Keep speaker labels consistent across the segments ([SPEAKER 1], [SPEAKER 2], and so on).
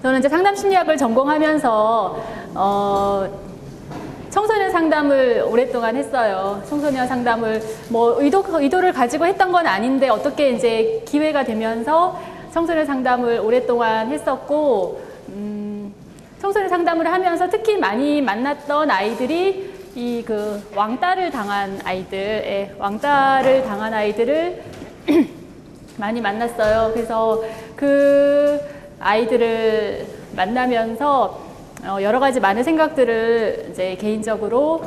[SPEAKER 1] 저는 이제 상담심리학을 전공하면서 청소년 상담을 오랫동안 했어요. 청소년 상담을 뭐 의도를 가지고 했던 건 아닌데 어떻게 이제 기회가 되면서 청소년 상담을 오랫동안 했었고, 청소년 상담을 하면서 특히 많이 만났던 아이들이 이 그 왕따를 당한 아이들, 왕따를 당한 아이들을 많이 만났어요. 그래서 그 아이들을 만나면서 여러 가지 많은 생각들을 이제 개인적으로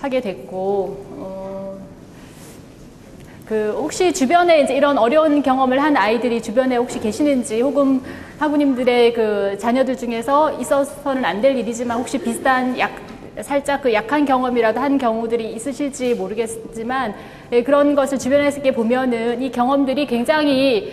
[SPEAKER 1] 하게 됐고, 혹시 주변에 이제 이런 어려운 경험을 한 아이들이 주변에 혹시 계시는지, 혹은 학우님들의 그 자녀들 중에서 있어서는 안 될 일이지만 혹시 비슷한 살짝 그 약한 경험이라도 한 경우들이 있으실지 모르겠지만, 그런 것을 주변에서 이렇게 보면은 이 경험들이 굉장히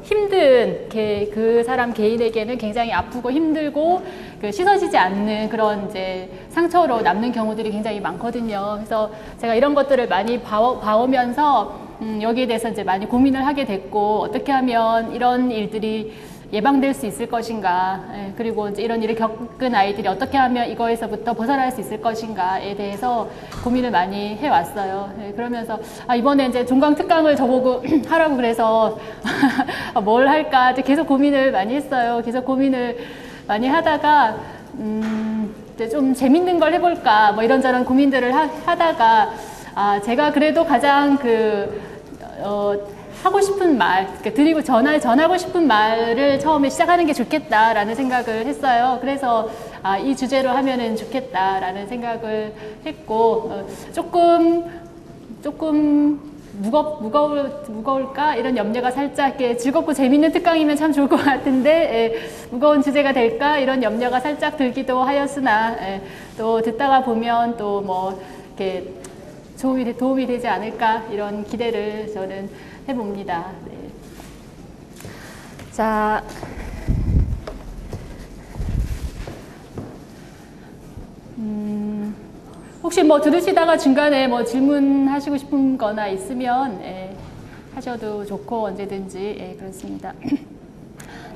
[SPEAKER 1] 힘든, 그 사람 개인에게는 굉장히 아프고 힘들고 씻어지지 않는 그런 이제 상처로 남는 경우들이 굉장히 많거든요. 그래서 제가 이런 것들을 많이 봐오면서 여기에 대해서 이제 많이 고민을 하게 됐고, 어떻게 하면 이런 일들이 예방될 수 있을 것인가, 그리고 이제 이런 일을 겪은 아이들이 어떻게 하면 이거에서부터 벗어날 수 있을 것인가에 대해서 고민을 많이 해왔어요. 그러면서 이번에 이제 종강특강을 저보고 하라고 그래서 뭘 할까 계속 고민을 많이 했어요. 계속 고민을 많이 하다가 이제 좀 재밌는 걸 해볼까 뭐 이런저런 고민들을 하다가 제가 그래도 가장 하고 싶은 말, 드리고 전하고 싶은 말을 처음에 시작하는 게 좋겠다라는 생각을 했어요. 그래서 이 주제로 하면은 좋겠다라는 생각을 했고, 조금 무거울까? 이런 염려가 살짝, 즐겁고 재밌는 특강이면 참 좋을 것 같은데, 무거운 주제가 될까? 이런 염려가 살짝 들기도 하였으나, 또 듣다가 보면 또 뭐, 이렇게 도움이 되지 않을까? 이런 기대를 저는 해봅니다. 네. 자, 혹시 뭐 들으시다가 중간에 뭐 질문하시고 싶은 거나 있으면 하셔도 좋고 언제든지 그렇습니다.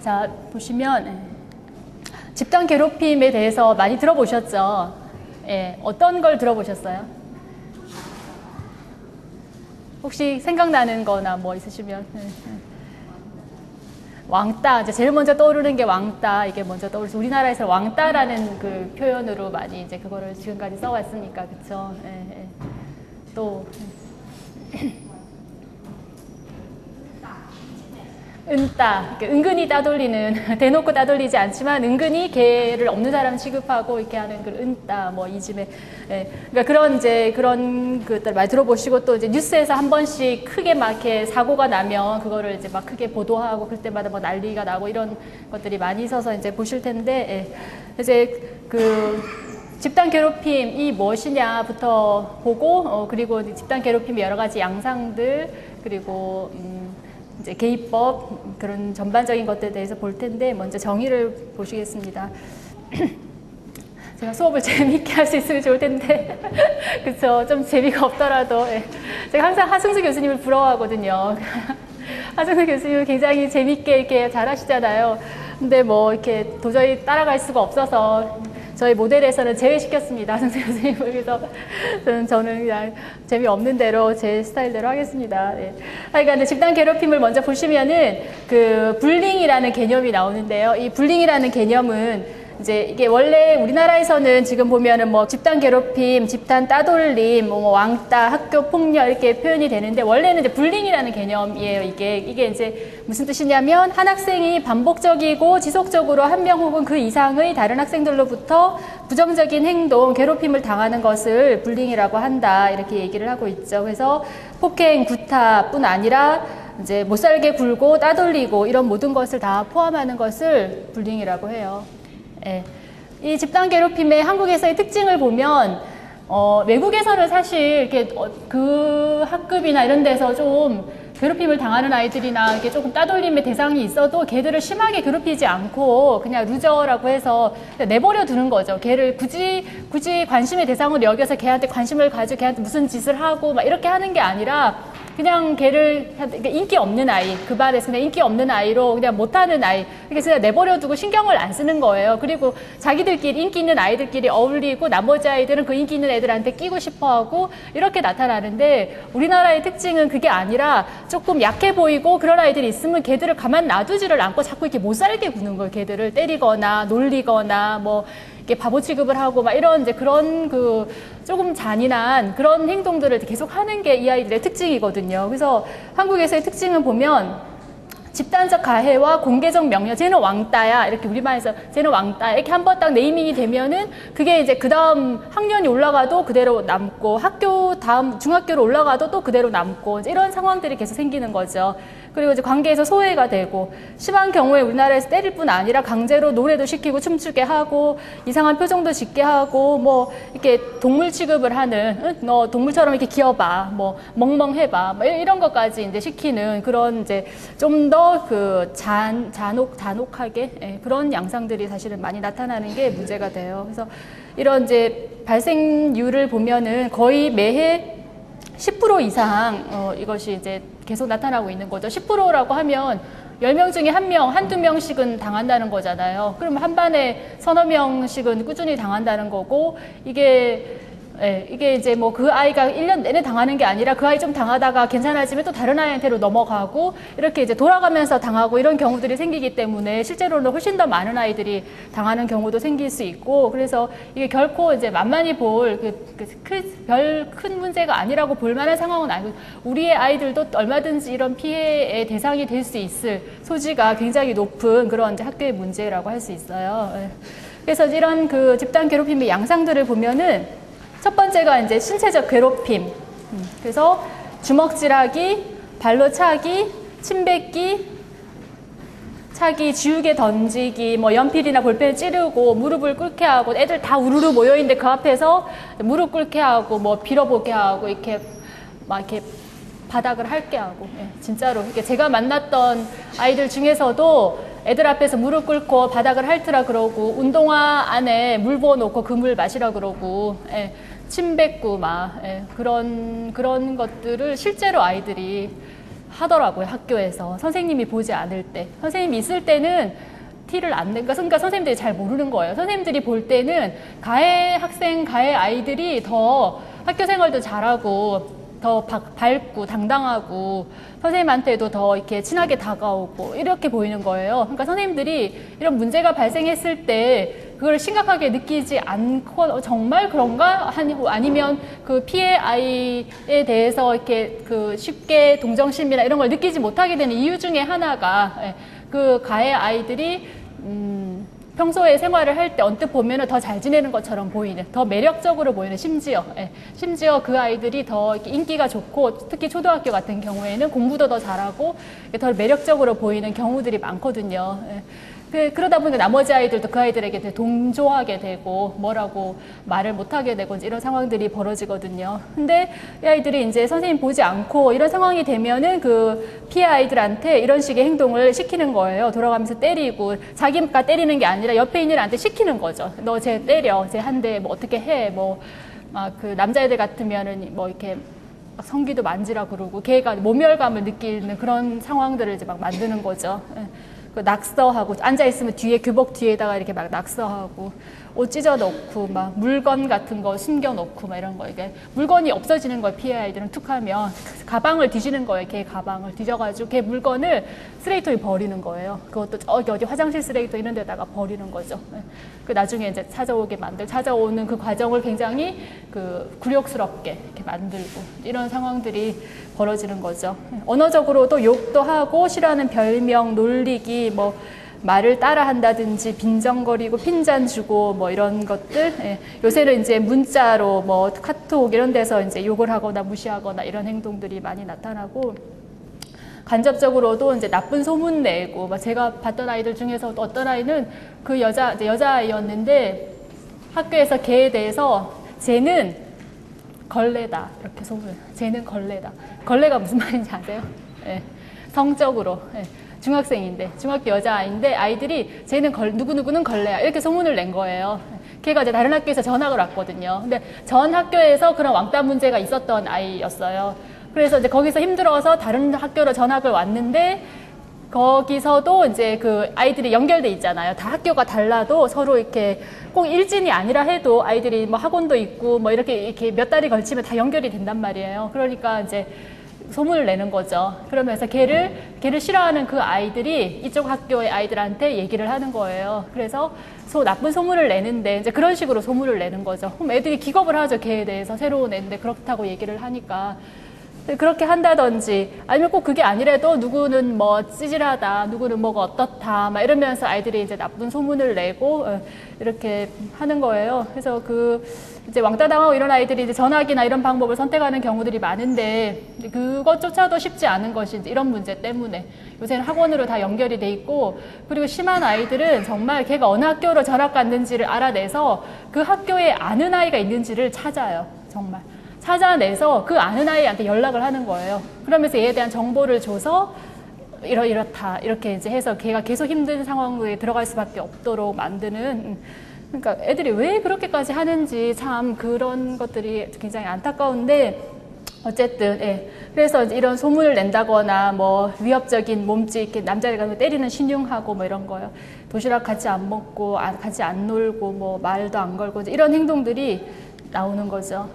[SPEAKER 1] 자, 보시면 집단 괴롭힘에 대해서 많이 들어보셨죠? 어떤 걸 들어보셨어요? 혹시 생각나는 거나 뭐 있으시면. 왕따, 이제 제일 먼저 떠오르는 게 왕따, 이게 먼저 떠오르죠. 우리나라에서 왕따라는 그 표현으로 많이 이제 그거를 지금까지 써왔으니까, 그쵸? 또, 은따, 은근히 따돌리는, 대놓고 따돌리지 않지만 은근히 개를 없는 사람 취급하고 이렇게 하는 그 은따, 뭐 이즘에, 그러니까 그런 것들 많이 들어보시고, 또 이제 뉴스에서 한 번씩 크게 막 이렇게 사고가 나면 그거를 이제 막 크게 보도하고 그럴 때마다 뭐 난리가 나고 이런 것들이 많이 있어서 이제 보실 텐데, 이제 집단 괴롭힘이 무엇이냐부터 보고, 그리고 집단 괴롭힘의 여러 가지 양상들, 그리고 이제 개입법, 그런 전반적인 것들에 대해서 볼 텐데, 먼저 정의를 보시겠습니다. 제가 수업을 재미있게 할 수 있으면 좋을 텐데, 그쵸? 좀 재미가 없더라도. 제가 항상 하승수 교수님을 부러워하거든요. 하승수 교수님은 굉장히 재미있게 이렇게 잘 하시잖아요. 근데 뭐 이렇게 도저히 따라갈 수가 없어서 저희 모델에서는 제외시켰습니다. 하승수 교수님을. 그래서 저는 그냥 재미없는 대로 제 스타일대로 하겠습니다. 그러니까 집단 괴롭힘을 먼저 보시면은 불링이라는 개념이 나오는데요. 이 불링이라는 개념은 이제 이게 원래 우리나라에서는 지금 보면은 뭐 집단 괴롭힘, 집단 따돌림, 뭐 왕따, 학교 폭력 이렇게 표현이 되는데, 원래는 이제 불링이라는 개념이에요. 이게 이제 무슨 뜻이냐면, 한 학생이 반복적이고 지속적으로 한 명 혹은 그 이상의 다른 학생들로부터 부정적인 행동, 괴롭힘을 당하는 것을 불링이라고 한다, 이렇게 얘기를 하고 있죠. 그래서 폭행, 구타뿐 아니라 이제 못살게 굴고 따돌리고 이런 모든 것을 다 포함하는 것을 불링이라고 해요. 이 집단 괴롭힘의 한국에서의 특징을 보면, 외국에서는 사실 이렇게 그 학급이나 이런 데서 좀 괴롭힘을 당하는 아이들이나 이렇게 조금 따돌림의 대상이 있어도 걔들을 심하게 괴롭히지 않고 그냥 루저라고 해서 내버려 두는 거죠. 걔를 굳이 관심의 대상으로 여겨서 걔한테 관심을 가지고 걔한테 무슨 짓을 하고 막 이렇게 하는 게 아니라, 그냥 걔를 인기 없는 아이, 그 반에서 그냥 인기 없는 아이로 그냥 못하는 아이, 이렇게 그냥 내버려두고 신경을 안 쓰는 거예요. 그리고 자기들끼리 인기 있는 아이들끼리 어울리고 나머지 아이들은 그 인기 있는 애들한테 끼고 싶어하고 이렇게 나타나는데, 우리나라의 특징은 그게 아니라 조금 약해 보이고 그런 아이들이 있으면 걔들을 가만 놔두지를 않고 자꾸 이렇게 못 살게 구는 거예요. 걔들을 때리거나 놀리거나 뭐 이렇게 바보 취급을 하고 막 이런 이제 그런 그 조금 잔인한 그런 행동들을 계속 하는 게 이 아이들의 특징이거든요. 그래서 한국에서의 특징은 보면 집단적 가해와 공개적 명령, 쟤는 왕따야, 이렇게 우리말에서 쟤는 왕따야, 이렇게 한번 딱 네이밍이 되면은 그게 이제 그 다음 학년이 올라가도 그대로 남고, 학교 다음 중학교로 올라가도 또 그대로 남고, 이제 이런 상황들이 계속 생기는 거죠. 그리고 이제 관계에서 소외가 되고, 심한 경우에 우리나라에서 때릴 뿐 아니라 강제로 노래도 시키고 춤추게 하고, 이상한 표정도 짓게 하고, 뭐 이렇게 동물 취급을 하는, 응? 너 동물처럼 이렇게 기어봐, 뭐 멍멍해봐, 뭐 이런 것까지 이제 시키는 그런 이제 좀 더 그 잔혹하게, 예, 그런 양상들이 사실은 많이 나타나는 게 문제가 돼요. 그래서 이런 이제 발생률을 보면은 거의 매해 10% 이상 이것이 이제 계속 나타나고 있는 거죠. 10%라고 하면 10명 중에 1명, 한두 명씩은 당한다는 거잖아요. 그럼 한 반에 서너 명씩은 꾸준히 당한다는 거고, 이게 이제 뭐 그 아이가 1년 내내 당하는 게 아니라 그 아이 좀 당하다가 괜찮아지면 또 다른 아이한테로 넘어가고 이렇게 이제 돌아가면서 당하고 이런 경우들이 생기기 때문에 실제로는 훨씬 더 많은 아이들이 당하는 경우도 생길 수 있고, 그래서 이게 결코 이제 만만히 볼 별 큰 문제가 아니라고 볼 만한 상황은 아니고, 우리의 아이들도 얼마든지 이런 피해의 대상이 될 수 있을 소지가 굉장히 높은 그런 이제 학교의 문제라고 할 수 있어요. 그래서 이런 그 집단 괴롭힘의 양상들을 보면은 첫 번째가 이제 신체적 괴롭힘. 그래서 주먹질하기, 발로 차기, 침 뱉기, 차기, 지우개 던지기, 뭐 연필이나 볼펜 찌르고, 무릎을 꿇게 하고, 애들 다 우르르 모여있는데 그 앞에서 무릎 꿇게 하고, 뭐 빌어보게 하고, 이렇게 막 이렇게 바닥을 핥게 하고, 예, 진짜로. 이렇게 제가 만났던 아이들 중에서도 애들 앞에서 무릎 꿇고 바닥을 핥으라 그러고, 운동화 안에 물 부어놓고 그 물 마시라 그러고, 예, 침 뱉고 막, 예, 그런 것들을 실제로 아이들이 하더라고요. 학교에서 선생님이 보지 않을 때. 선생님이 있을 때는 티를 안 내니까, 그러니까 선생님들이 잘 모르는 거예요. 선생님들이 볼 때는 가해 학생, 가해 아이들이 더 학교 생활도 잘하고 더 밝고 당당하고 선생님한테도 더 이렇게 친하게 다가오고 이렇게 보이는 거예요. 그러니까 선생님들이 이런 문제가 발생했을 때 그걸 심각하게 느끼지 않고 정말 그런가? 아니면 그 피해 아이에 대해서 이렇게 그 쉽게 동정심이나 이런 걸 느끼지 못하게 되는 이유 중에 하나가, 그 가해 아이들이 평소에 생활을 할 때 언뜻 보면은 더 잘 지내는 것처럼 보이는, 더 매력적으로 보이는, 심지어 그 아이들이 더 인기가 좋고, 특히 초등학교 같은 경우에는 공부도 더 잘하고 더 매력적으로 보이는 경우들이 많거든요. 그러다 보니까 나머지 아이들도 그 아이들에게 동조하게 되고 뭐라고 말을 못하게 되고 이런 상황들이 벌어지거든요. 근데 이 아이들이 이제 선생님 보지 않고 이런 상황이 되면은 그 피해 아이들한테 이런 식의 행동을 시키는 거예요. 돌아가면서 때리고, 자기가 때리는 게 아니라 옆에 있는 애한테 시키는 거죠. 너 쟤 때려, 쟤 한 대 뭐 어떻게 해, 뭐 막 그 남자애들 같으면은 뭐 이렇게 성기도 만지라 그러고, 걔가 모멸감을 느끼는 그런 상황들을 이제 막 만드는 거죠. 그 낙서하고, 앉아있으면 뒤에 규복 뒤에다가 이렇게 막 낙서하고, 옷 찢어 넣고, 막 물건 같은 거 숨겨 놓고, 막 이런 거. 이게 물건이 없어지는 거예요. 피해 아이들은 툭 하면. 가방을 뒤지는 거예요. 걔 가방을 뒤져가지고, 걔 물건을 쓰레기통에 버리는 거예요. 그것도 저기 어디 화장실 쓰레기통 이런 데다가 버리는 거죠. 그 나중에 이제 찾아오는 그 과정을 굉장히 그 굴욕스럽게 이렇게 만들고, 이런 상황들이 벌어지는 거죠. 언어적으로도 욕도 하고, 싫어하는 별명, 놀리기, 뭐 말을 따라한다든지 빈정거리고 핀잔 주고 뭐 이런 것들. 요새는 이제 문자로 뭐 카톡 이런 데서 이제 욕을 하거나 무시하거나 이런 행동들이 많이 나타나고, 간접적으로도 이제 나쁜 소문 내고, 막 제가 봤던 아이들 중에서 어떤 아이는 그 여자아이였는데 학교에서 걔에 대해서 쟤는 걸레다 이렇게 소문. 쟤는 걸레다. 걸레가 무슨 말인지 아세요? 성적으로. 중학생인데, 중학교 여자아이인데 아이들이 쟤는 누구누구는 걸레야 이렇게 소문을 낸 거예요. 걔가 이제 다른 학교에서 전학을 왔거든요. 근데 전 학교에서 그런 왕따 문제가 있었던 아이였어요. 그래서 이제 거기서 힘들어서 다른 학교로 전학을 왔는데 거기서도 이제 그 아이들이 연결돼 있잖아요. 다 학교가 달라도 서로 이렇게 꼭 일진이 아니라 해도 아이들이 뭐 학원도 있고 뭐 이렇게 몇 달이 걸치면 다 연결이 된단 말이에요. 그러니까 이제 소문을 내는 거죠. 그러면서 걔를 싫어하는 그 아이들이 이쪽 학교의 아이들한테 얘기를 하는 거예요. 그래서 나쁜 소문을 내는데 이제 그런 식으로 소문을 내는 거죠. 그럼 애들이 기겁을 하죠. 걔에 대해서 새로운 애인데 그렇다고 얘기를 하니까. 그렇게 한다든지 아니면 꼭 그게 아니라도 누구는 뭐 찌질하다, 누구는 뭐가 어떻다 막 이러면서 아이들이 이제 나쁜 소문을 내고 이렇게 하는 거예요. 그래서 이제 왕따 당하고 이런 아이들이 이제 전학이나 이런 방법을 선택하는 경우들이 많은데 그것조차도 쉽지 않은 것이 이제 이런 문제 때문에 요새는 학원으로 다 연결이 돼 있고 그리고 심한 아이들은 정말 걔가 어느 학교로 전학 갔는지를 알아내서 그 학교에 아는 아이가 있는지를 찾아요. 정말. 찾아내서 그 아는 아이한테 연락을 하는 거예요. 그러면서 얘에 대한 정보를 줘서 이렇다 이렇게 이제 해서 걔가 계속 힘든 상황에 들어갈 수밖에 없도록 만드는 그러니까 애들이 왜 그렇게까지 하는지 참 그런 것들이 굉장히 안타까운데 어쨌든 예. 그래서 이제 이런 소문을 낸다거나 뭐 위협적인 몸짓 이렇게 남자애가 때리는 신용하고 뭐 이런 거요. 도시락 같이 안 먹고 같이 안 놀고 뭐 말도 안 걸고 이제 이런 행동들이 나오는 거죠.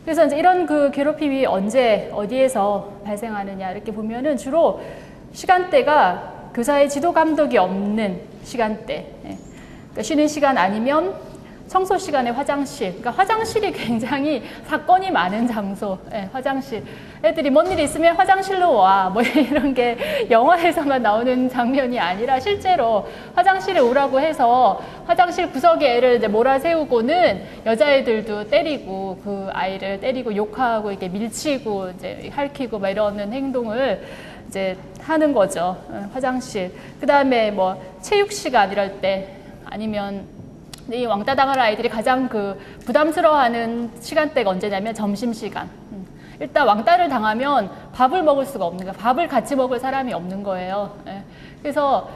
[SPEAKER 1] 그래서 이제 이런 그 괴롭힘이 언제 어디에서 발생하느냐 이렇게 보면은 주로 시간대가 교사의 지도 감독이 없는 시간대, 그러니까 쉬는 시간 아니면 청소 시간에 화장실, 그러니까 화장실이 굉장히 사건이 많은 장소, 화장실. 애들이 뭔 일이 있으면 화장실로 와, 뭐 이런 게 영화에서만 나오는 장면이 아니라 실제로 화장실에 오라고 해서 화장실 구석에 애를 이제 몰아세우고는 여자애들도 때리고 그 아이를 때리고 욕하고 이렇게 밀치고 이제 핥히고 막 이러는 행동을 이제 하는 거죠. 화장실. 그 다음에 뭐 체육 시간 이럴 때 아니면 이 왕따 당할 아이들이 가장 그 부담스러워하는 시간대가 언제냐면 점심시간. 일단 왕따를 당하면 밥을 먹을 수가 없는 거예요. 밥을 같이 먹을 사람이 없는 거예요. 그래서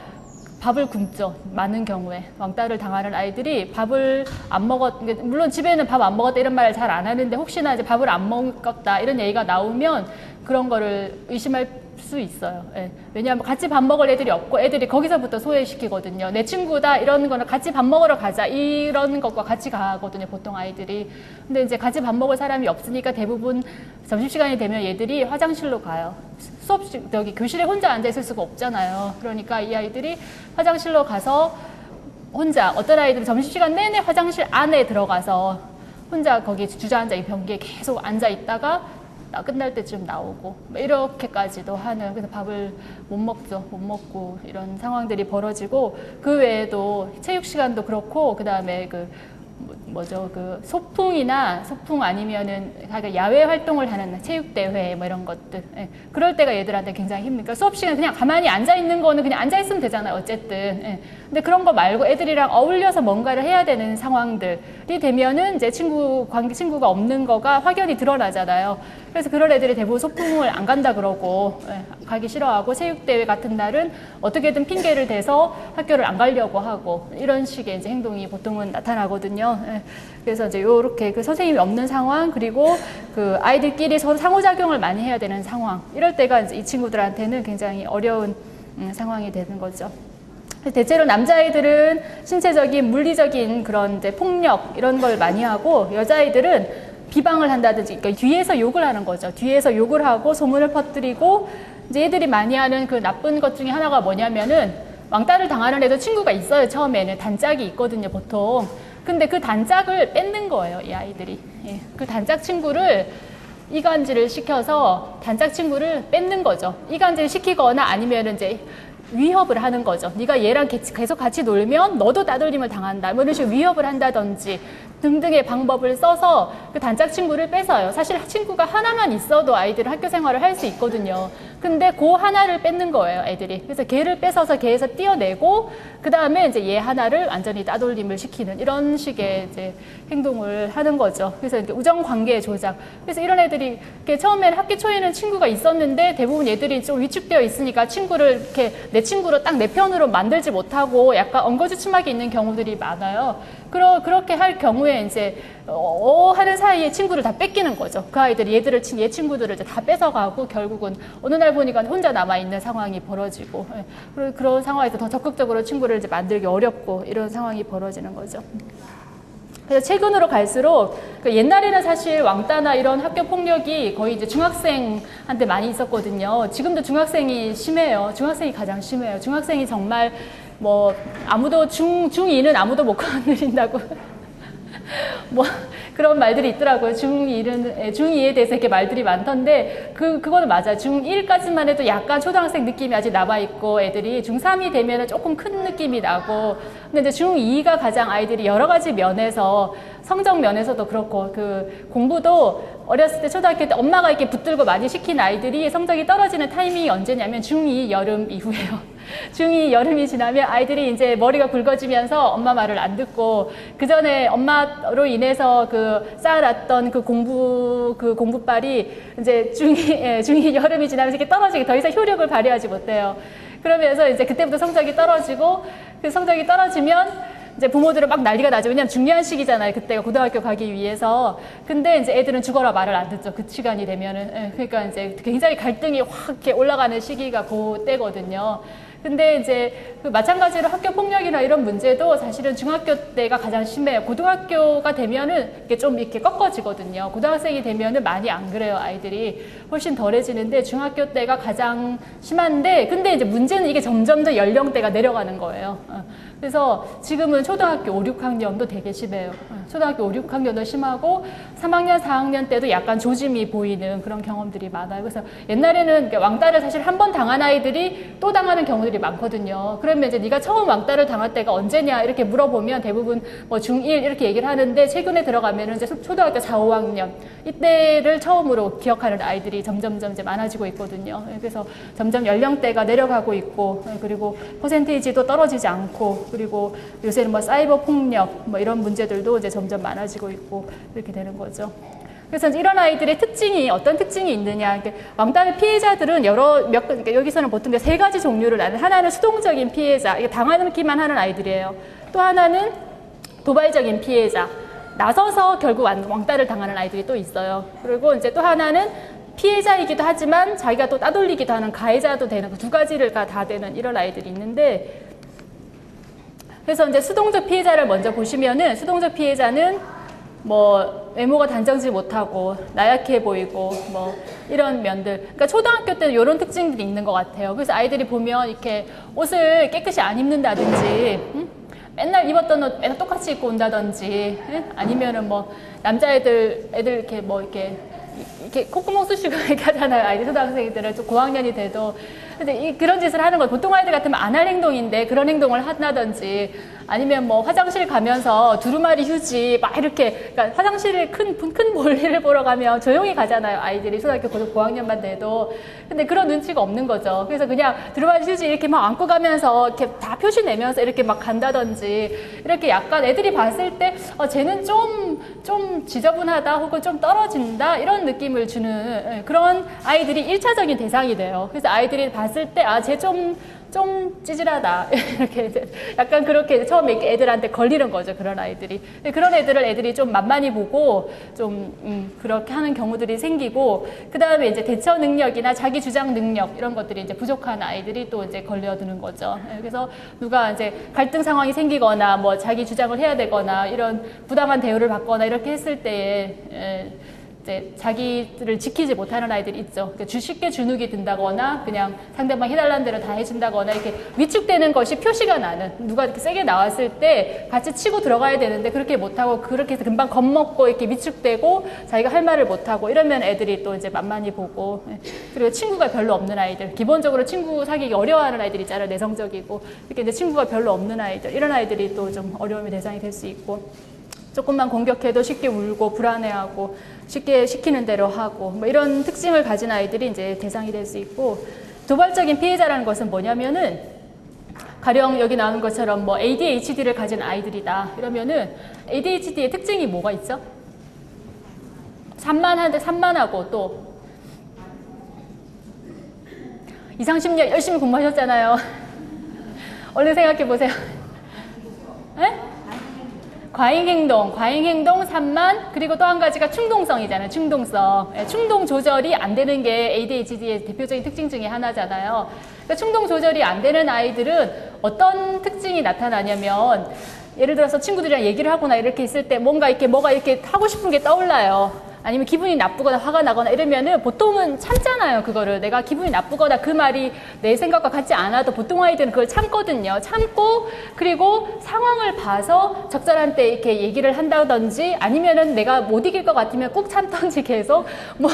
[SPEAKER 1] 밥을 굶죠. 많은 경우에 왕따를 당하는 아이들이 밥을 안 물론 집에는 밥 안 먹었다 이런 말을 잘 안 하는데 혹시나 이제 밥을 안 먹었다 이런 얘기가 나오면 그런 거를 의심할 수 있어요. 왜냐하면 같이 밥 먹을 애들이 없고 애들이 거기서부터 소외시키거든요. 내 친구다 이런 거는 같이 밥 먹으러 가자 이런 것과 같이 가거든요. 보통 아이들이. 근데 이제 같이 밥 먹을 사람이 없으니까 대부분 점심시간이 되면 얘들이 화장실로 가요. 교실에 혼자 앉아 있을 수가 없잖아요. 그러니까 이 아이들이 화장실로 가서 혼자 어떤 아이들은 점심시간 내내 화장실 안에 들어가서 혼자 거기 주저앉아 이 변기에 계속 앉아 있다가 끝날 때쯤 나오고 이렇게까지도 하는 그래서 밥을 못 먹죠. 못 먹고 이런 상황들이 벌어지고 그 외에도 체육 시간도 그렇고 그 다음에 소풍 아니면은 야외 활동을 하는 체육대회 뭐 이런 것들 그럴 때가 얘들한테 굉장히 힘드니까 수업 시간에 그냥 가만히 앉아 있는 거는 그냥 앉아 있으면 되잖아요. 어쨌든 근데 그런 거 말고 애들이랑 어울려서 뭔가를 해야 되는 상황들이 되면은 이제 친구가 없는 거가 확연히 드러나잖아요. 그래서 그런 애들이 대부분 소풍을 안 간다 그러고 가기 싫어하고 체육대회 같은 날은 어떻게든 핑계를 대서 학교를 안 가려고 하고 이런 식의 이제 행동이 보통은 나타나거든요. 그래서 이제 요렇게 그 선생님이 없는 상황 그리고 그 아이들끼리 서로 상호작용을 많이 해야 되는 상황 이럴 때가 이제 이 친구들한테는 굉장히 어려운 상황이 되는 거죠. 대체로 남자아이들은 신체적인 물리적인 그런 이제 폭력 이런 걸 많이 하고 여자아이들은 비방을 한다든지 그러니까 뒤에서 욕을 하는 거죠. 뒤에서 욕을 하고 소문을 퍼뜨리고 이제 애들이 많이 하는 그 나쁜 것 중에 하나가 뭐냐면은 왕따를 당하는 애도 친구가 있어요. 처음에는 단짝이 있거든요. 보통. 근데 그 단짝을 뺏는 거예요. 이 아이들이. 그 단짝 친구를 이간질을 시켜서 단짝 친구를 뺏는 거죠. 이간질을 시키거나 아니면 이제 위협을 하는 거죠. 네가 얘랑 계속 같이 놀면 너도 따돌림을 당한다. 뭐 이런 식으로 위협을 한다든지 등등의 방법을 써서 그 단짝 친구를 뺏어요. 사실 친구가 하나만 있어도 아이들은 학교 생활을 할 수 있거든요. 근데 그 하나를 뺏는 거예요, 애들이. 그래서 걔를 뺏어서 걔에서 띄어내고 그 다음에 이제 얘 하나를 완전히 따돌림을 시키는 이런 식의 이제 행동을 하는 거죠. 그래서 이렇게 우정 관계 조작. 그래서 이런 애들이 이렇게 처음에는 학기 초에는 친구가 있었는데 대부분 얘들이 좀 위축되어 있으니까 친구를 이렇게 내 친구를 딱 내 편으로 만들지 못하고 약간 엉거주춤하게 있는 경우들이 많아요. 그렇게 할 경우에 이제 하는 사이에 친구를 다 뺏기는 거죠. 그 아이들이 얘 친구들을 이제 다 뺏어가고 결국은 어느 날 보니까 혼자 남아 있는 상황이 벌어지고, 그런 상황에서 더 적극적으로 친구를 이제 만들기 어렵고 이런 상황이 벌어지는 거죠. 그래서 최근으로 갈수록 옛날에는 사실 왕따나 이런 학교 폭력이 거의 이제 중학생한테 많이 있었거든요. 지금도 중학생이 심해요. 중학생이 가장 심해요. 중학생이 정말 뭐 아무도 중2는 아무도 못 건드린다고 뭐 그런 말들이 있더라고요. 중2에 대해서 이렇게 말들이 많던데 그거는 맞아요. 중1까지만 해도 약간 초등학생 느낌이 아직 남아있고 애들이 중3이 되면 조금 큰 느낌이 나고, 근데 이제 중2가 가장 아이들이 여러 가지 면에서 성적 면에서도 그렇고 그 공부도 어렸을 때 초등학교 때 엄마가 이렇게 붙들고 많이 시킨 아이들이 성적이 떨어지는 타이밍이 언제냐면 중2 여름 이후에요. 중2 여름이 지나면 아이들이 이제 머리가 굵어지면서 엄마 말을 안 듣고, 그 전에 엄마로 인해서 쌓아놨던 그 공부빨이 이제 중2 여름이 지나면서 이렇게 떨어지게 더 이상 효력을 발휘하지 못해요. 그러면서 이제 그때부터 성적이 떨어지고, 그 성적이 떨어지면 이제 부모들은 막 난리가 나죠. 왜냐면 중요한 시기잖아요. 그때가 고등학교 가기 위해서. 근데 이제 애들은 죽어라 말을 안 듣죠. 그 시간이 되면은. 그러니까 이제 굉장히 갈등이 확 이렇게 올라가는 시기가 그때거든요. 근데 이제 마찬가지로 학교 폭력이나 이런 문제도 사실은 중학교 때가 가장 심해요. 고등학교가 되면은 이게 좀 이렇게 꺾어지거든요. 고등학생이 되면은 많이 안 그래요. 아이들이 훨씬 덜해지는데 중학교 때가 가장 심한데, 근데 이제 문제는 이게 점점 더 연령대가 내려가는 거예요. 그래서 지금은 초등학교 5, 6학년도 되게 심해요. 초등학교 5, 6학년도 심하고 3학년, 4학년 때도 약간 조짐이 보이는 그런 경험들이 많아요. 그래서 옛날에는 왕따를 사실 한 번 당한 아이들이 또 당하는 경우들이 많거든요. 그러면 이제 네가 처음 왕따를 당할 때가 언제냐 이렇게 물어보면 대부분 뭐 중1 이렇게 얘기를 하는데, 최근에 들어가면은 이제 초등학교 4, 5학년 이때를 처음으로 기억하는 아이들이 점점점 이제 많아지고 있거든요. 그래서 점점 연령대가 내려가고 있고, 그리고 퍼센테이지도 떨어지지 않고, 그리고 요새는 뭐 사이버 폭력 뭐 이런 문제들도 이제 점점 많아지고 있고 이렇게 되는 거죠. 그래서 이런 아이들의 어떤 특징이 있느냐. 왕따의 피해자들은 그러니까 여기서는 보통 3가지 종류를 나는, 하나는 수동적인 피해자, 이게 당하기만 하는 아이들이에요. 또 하나는 도발적인 피해자, 나서서 결국 왕따를 당하는 아이들이 또 있어요. 그리고 이제 또 하나는 피해자이기도 하지만 자기가 또 따돌리기도 하는 가해자도 되는, 그 2가지를 다 되는 이런 아이들이 있는데, 그래서 이제 수동적 피해자를 먼저 보시면은, 수동적 피해자는 뭐 외모가 단정지 못하고 나약해 보이고 뭐 이런 면들, 그러니까 초등학교 때는 이런 특징들이 있는 것 같아요. 그래서 아이들이 보면 이렇게 옷을 깨끗이 안 입는다든지, 맨날 입었던 옷 맨날 똑같이 입고 온다든지, 아니면은 뭐 남자애들 이렇게 뭐 이렇게 콧구멍 쑤시고 이렇게 하잖아요. 아이들 초등학생들은 좀 고학년이 돼도. 근데 그런 짓을 하는 거, 보통 아이들 같으면 안 할 행동인데 그런 행동을 한다든지, 아니면 뭐 화장실 가면서 두루마리 휴지 막 이렇게, 그러니까 화장실을 큰 볼일을 보러 가면 조용히 가잖아요. 아이들이 초등학교 고학년만 돼도. 근데 그런 눈치가 없는 거죠. 그래서 그냥 두루마리 휴지 이렇게 막 안고 가면서 이렇게 다 표시 내면서 이렇게 막 간다든지, 이렇게 약간 애들이 봤을 때 쟤는 좀 지저분하다 혹은 좀 떨어진다 이런 느낌을 주는 그런 아이들이 1차적인 대상이 돼요. 그래서 아이들이 봤을 때 쟤 좀 찌질하다 이렇게 약간 그렇게 처음에 애들한테 걸리는 거죠. 그런 아이들이. 그런 애들이 좀 만만히 보고 좀 그렇게 하는 경우들이 생기고, 그 다음에 이제 대처 능력이나 자기 주장 능력 이런 것들이 이제 부족한 아이들이 또 이제 걸려드는 거죠. 그래서 누가 이제 갈등 상황이 생기거나 뭐 자기 주장을 해야 되거나 이런 부당한 대우를 받거나 이렇게 했을 때에 이제 자기들을 지키지 못하는 아이들이 있죠. 그러니까 쉽게 주눅이 든다거나 그냥 상대방 해달라는 대로 다 해준다거나 이렇게 위축되는 것이 표시가 나는, 누가 이렇게 세게 나왔을 때 같이 치고 들어가야 되는데 그렇게 못하고, 그렇게 해서 금방 겁먹고 이렇게 위축되고 자기가 할 말을 못하고 이러면 애들이 또 이제 만만히 보고, 그리고 친구가 별로 없는 아이들, 기본적으로 친구 사귀기 어려워하는 아이들이 있잖아요. 내성적이고 이렇게 이제 친구가 별로 없는 아이들, 이런 아이들이 또 좀 어려움의 대상이 될 수 있고, 조금만 공격해도 쉽게 울고 불안해하고 쉽게 시키는 대로 하고 뭐 이런 특징을 가진 아이들이 이제 대상이 될 수 있고, 도발적인 피해자라는 것은 뭐냐면은, 가령 여기 나오는 것처럼 뭐 ADHD를 가진 아이들이다 이러면은 ADHD의 특징이 뭐가 있죠? 산만하고 또 이상심리학 열심히 공부하셨잖아요. 얼른 생각해 보세요. 네? 과잉행동 3만, 그리고 또 한 가지가 충동성이잖아요. 충동성. 충동 조절이 안 되는 게 ADHD의 대표적인 특징 중에 하나잖아요. 그러니까 충동 조절이 안 되는 아이들은 어떤 특징이 나타나냐면, 예를 들어서 친구들이랑 얘기를 하거나 이렇게 있을 때 뭐가 이렇게 하고 싶은 게 떠올라요. 아니면 기분이 나쁘거나 화가 나거나 이러면은 보통은 참잖아요, 그거를. 내가 기분이 나쁘거나 그 말이 내 생각과 같지 않아도 보통 아이들은 그걸 참거든요. 참고, 그리고 상황을 봐서 적절한 때 이렇게 얘기를 한다든지, 아니면은 내가 못 이길 것 같으면 꾹 참던지 계속, 뭐,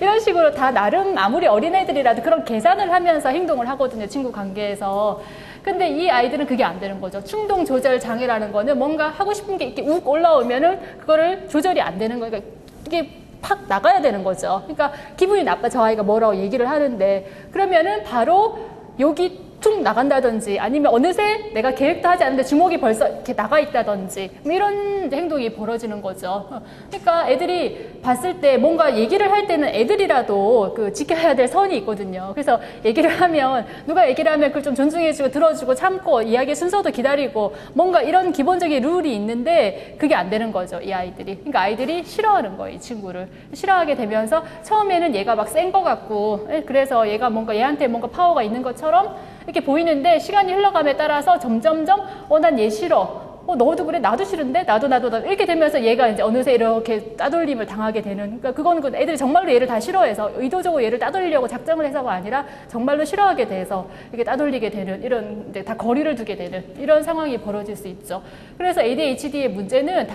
[SPEAKER 1] 이런 식으로 다 나름 아무리 어린애들이라도 그런 계산을 하면서 행동을 하거든요, 친구 관계에서. 근데 이 아이들은 그게 안 되는 거죠. 충동 조절 장애라는 거는 뭔가 하고 싶은 게 이렇게 욱 올라오면은 그거를 조절이 안 되는 거예요. 그러니까 이게 팍 나가야 되는 거죠. 그러니까 기분이 나빠, 저 아이가 뭐라고 얘기를 하는데, 그러면은 바로 여기 툭 나간다든지, 아니면 어느새 내가 계획도 하지 않는데 주먹이 벌써 이렇게 나가 있다든지, 뭐 이런 행동이 벌어지는 거죠. 그러니까 애들이 봤을 때 뭔가 얘기를 할 때는 애들이라도 그 지켜야 될 선이 있거든요. 그래서 얘기를 하면, 누가 얘기를 하면 그걸 좀 존중해주고 들어주고 참고 이야기의 순서도 기다리고 뭔가 이런 기본적인 룰이 있는데 그게 안 되는 거죠, 이 아이들이. 그러니까 아이들이 싫어하는 거예요, 이 친구를. 싫어하게 되면서 처음에는 얘가 막 센 거 같고, 그래서 얘가 뭔가 얘한테 뭔가 파워가 있는 것처럼 이렇게 보이는데, 시간이 흘러감에 따라서 점점점 난 얘 싫어, 너도 그래, 나도 싫은데, 나도 이렇게 되면서 얘가 이제 어느새 이렇게 따돌림을 당하게 되는. 그러니까 그건 애들이 정말로 얘를 다 싫어해서 의도적으로 얘를 따돌리려고 작정을 해서가 아니라 정말로 싫어하게 돼서 이렇게 따돌리게 되는, 이런 이제 다 거리를 두게 되는 이런 상황이 벌어질 수 있죠. 그래서 ADHD의 문제는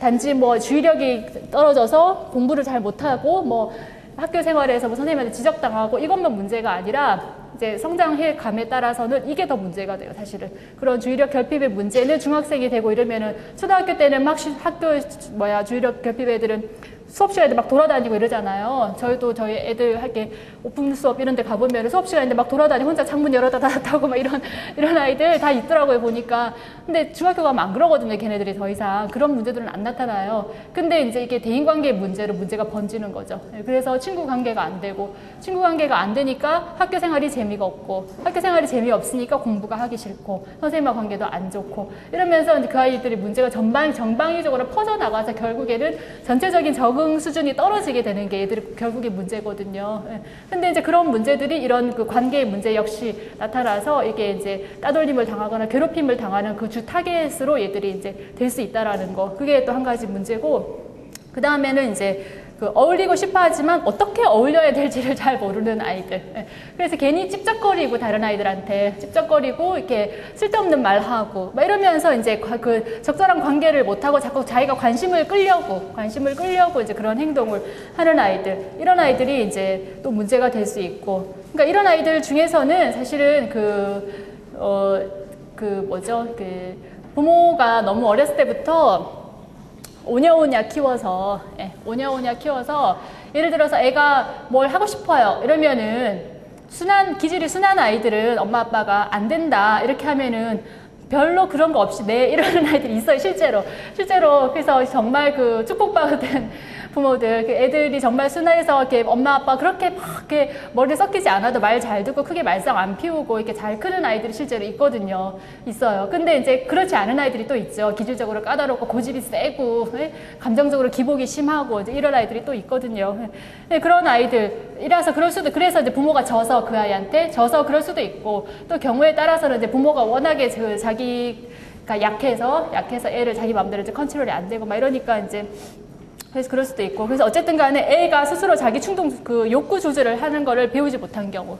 [SPEAKER 1] 단지 뭐 주의력이 떨어져서 공부를 잘 못하고 뭐 학교 생활에서 뭐 선생님한테 지적당하고 이것만 문제가 아니라, 이제 성장해 감에 따라서는 이게 더 문제가 돼요, 사실은. 그런 주의력 결핍의 문제는 중학생이 되고 이러면은, 초등학교 때는 막 주의력 결핍 애들은 수업 시간에 막 돌아다니고 이러잖아요. 저희도 저희 애들 할 게 오픈 수업 이런 데 가보면 수업 시간인데 막 돌아다니고 혼자 창문 열었다 닫았다고 막 이런 아이들 다 있더라고요, 보니까. 근데 중학교 가면 안 그러거든요, 걔네들이 더 이상. 그런 문제들은 안 나타나요. 근데 이제 이게 대인관계 문제로 문제가 번지는 거죠. 그래서 친구 관계가 안 되고, 친구 관계가 안 되니까 학교 생활이 재미가 없고, 학교 생활이 재미없으니까 공부가 하기 싫고, 선생님과 관계도 안 좋고, 이러면서 이제 그 아이들이 문제가 전방위적으로 퍼져나가서 결국에는 전체적인 적응 수준이 떨어지게 되는 게 얘들이 결국에 문제거든요. 근데 이제 그런 문제들이 이런 그 관계의 문제 역시 나타나서 이게 이제 따돌림을 당하거나 괴롭힘을 당하는 그 주 타겟으로 얘들이 이제 될 수 있다라는 거. 그게 또 한 가지 문제고, 그 다음에는 이제 그 어울리고 싶어 하지만 어떻게 어울려야 될지를 잘 모르는 아이들. 그래서 괜히 찝쩍거리고, 다른 아이들한테 찝쩍거리고 이렇게 쓸데없는 말하고 막 이러면서 이제 그 적절한 관계를 못하고 자꾸 자기가 관심을 끌려고 이제 그런 행동을 하는 아이들. 이런 아이들이 이제 또 문제가 될 수 있고, 그러니까 이런 아이들 중에서는 사실은 부모가 너무 어렸을 때부터 오냐오냐 키워서, 예를 들어서 애가 뭘 하고 싶어요 이러면은, 기질이 순한 아이들은 엄마 아빠가 안 된다 이렇게 하면은 별로 그런 거 없이 이러는 아이들이 있어요, 실제로. 그래서 정말 그 축복받은 부모들, 애들이 정말 순해서 이렇게 엄마 아빠 그렇게 막 이렇게 머리 썩히지 않아도 말 잘 듣고 크게 말썽 안 피우고 이렇게 잘 크는 아이들이 실제로 있어요. 근데 이제 그렇지 않은 아이들이 또 있죠. 기질적으로 까다롭고 고집이 세고, 감정적으로 기복이 심하고, 이제 이런 아이들이 또 있거든요. 그런 아이들이라서 그래서 이제 부모가 져서 그 아이한테 그럴 수도 있고, 또 경우에 따라서는 이제 부모가 워낙에 자기가 약해서 애를 자기 마음대로 이제 컨트롤이 안 되고 막 이러니까 이제, 그래서 그럴 수도 있고, 그래서 어쨌든 간에 애가 스스로 자기 욕구 조절을 하는 거를 배우지 못한 경우,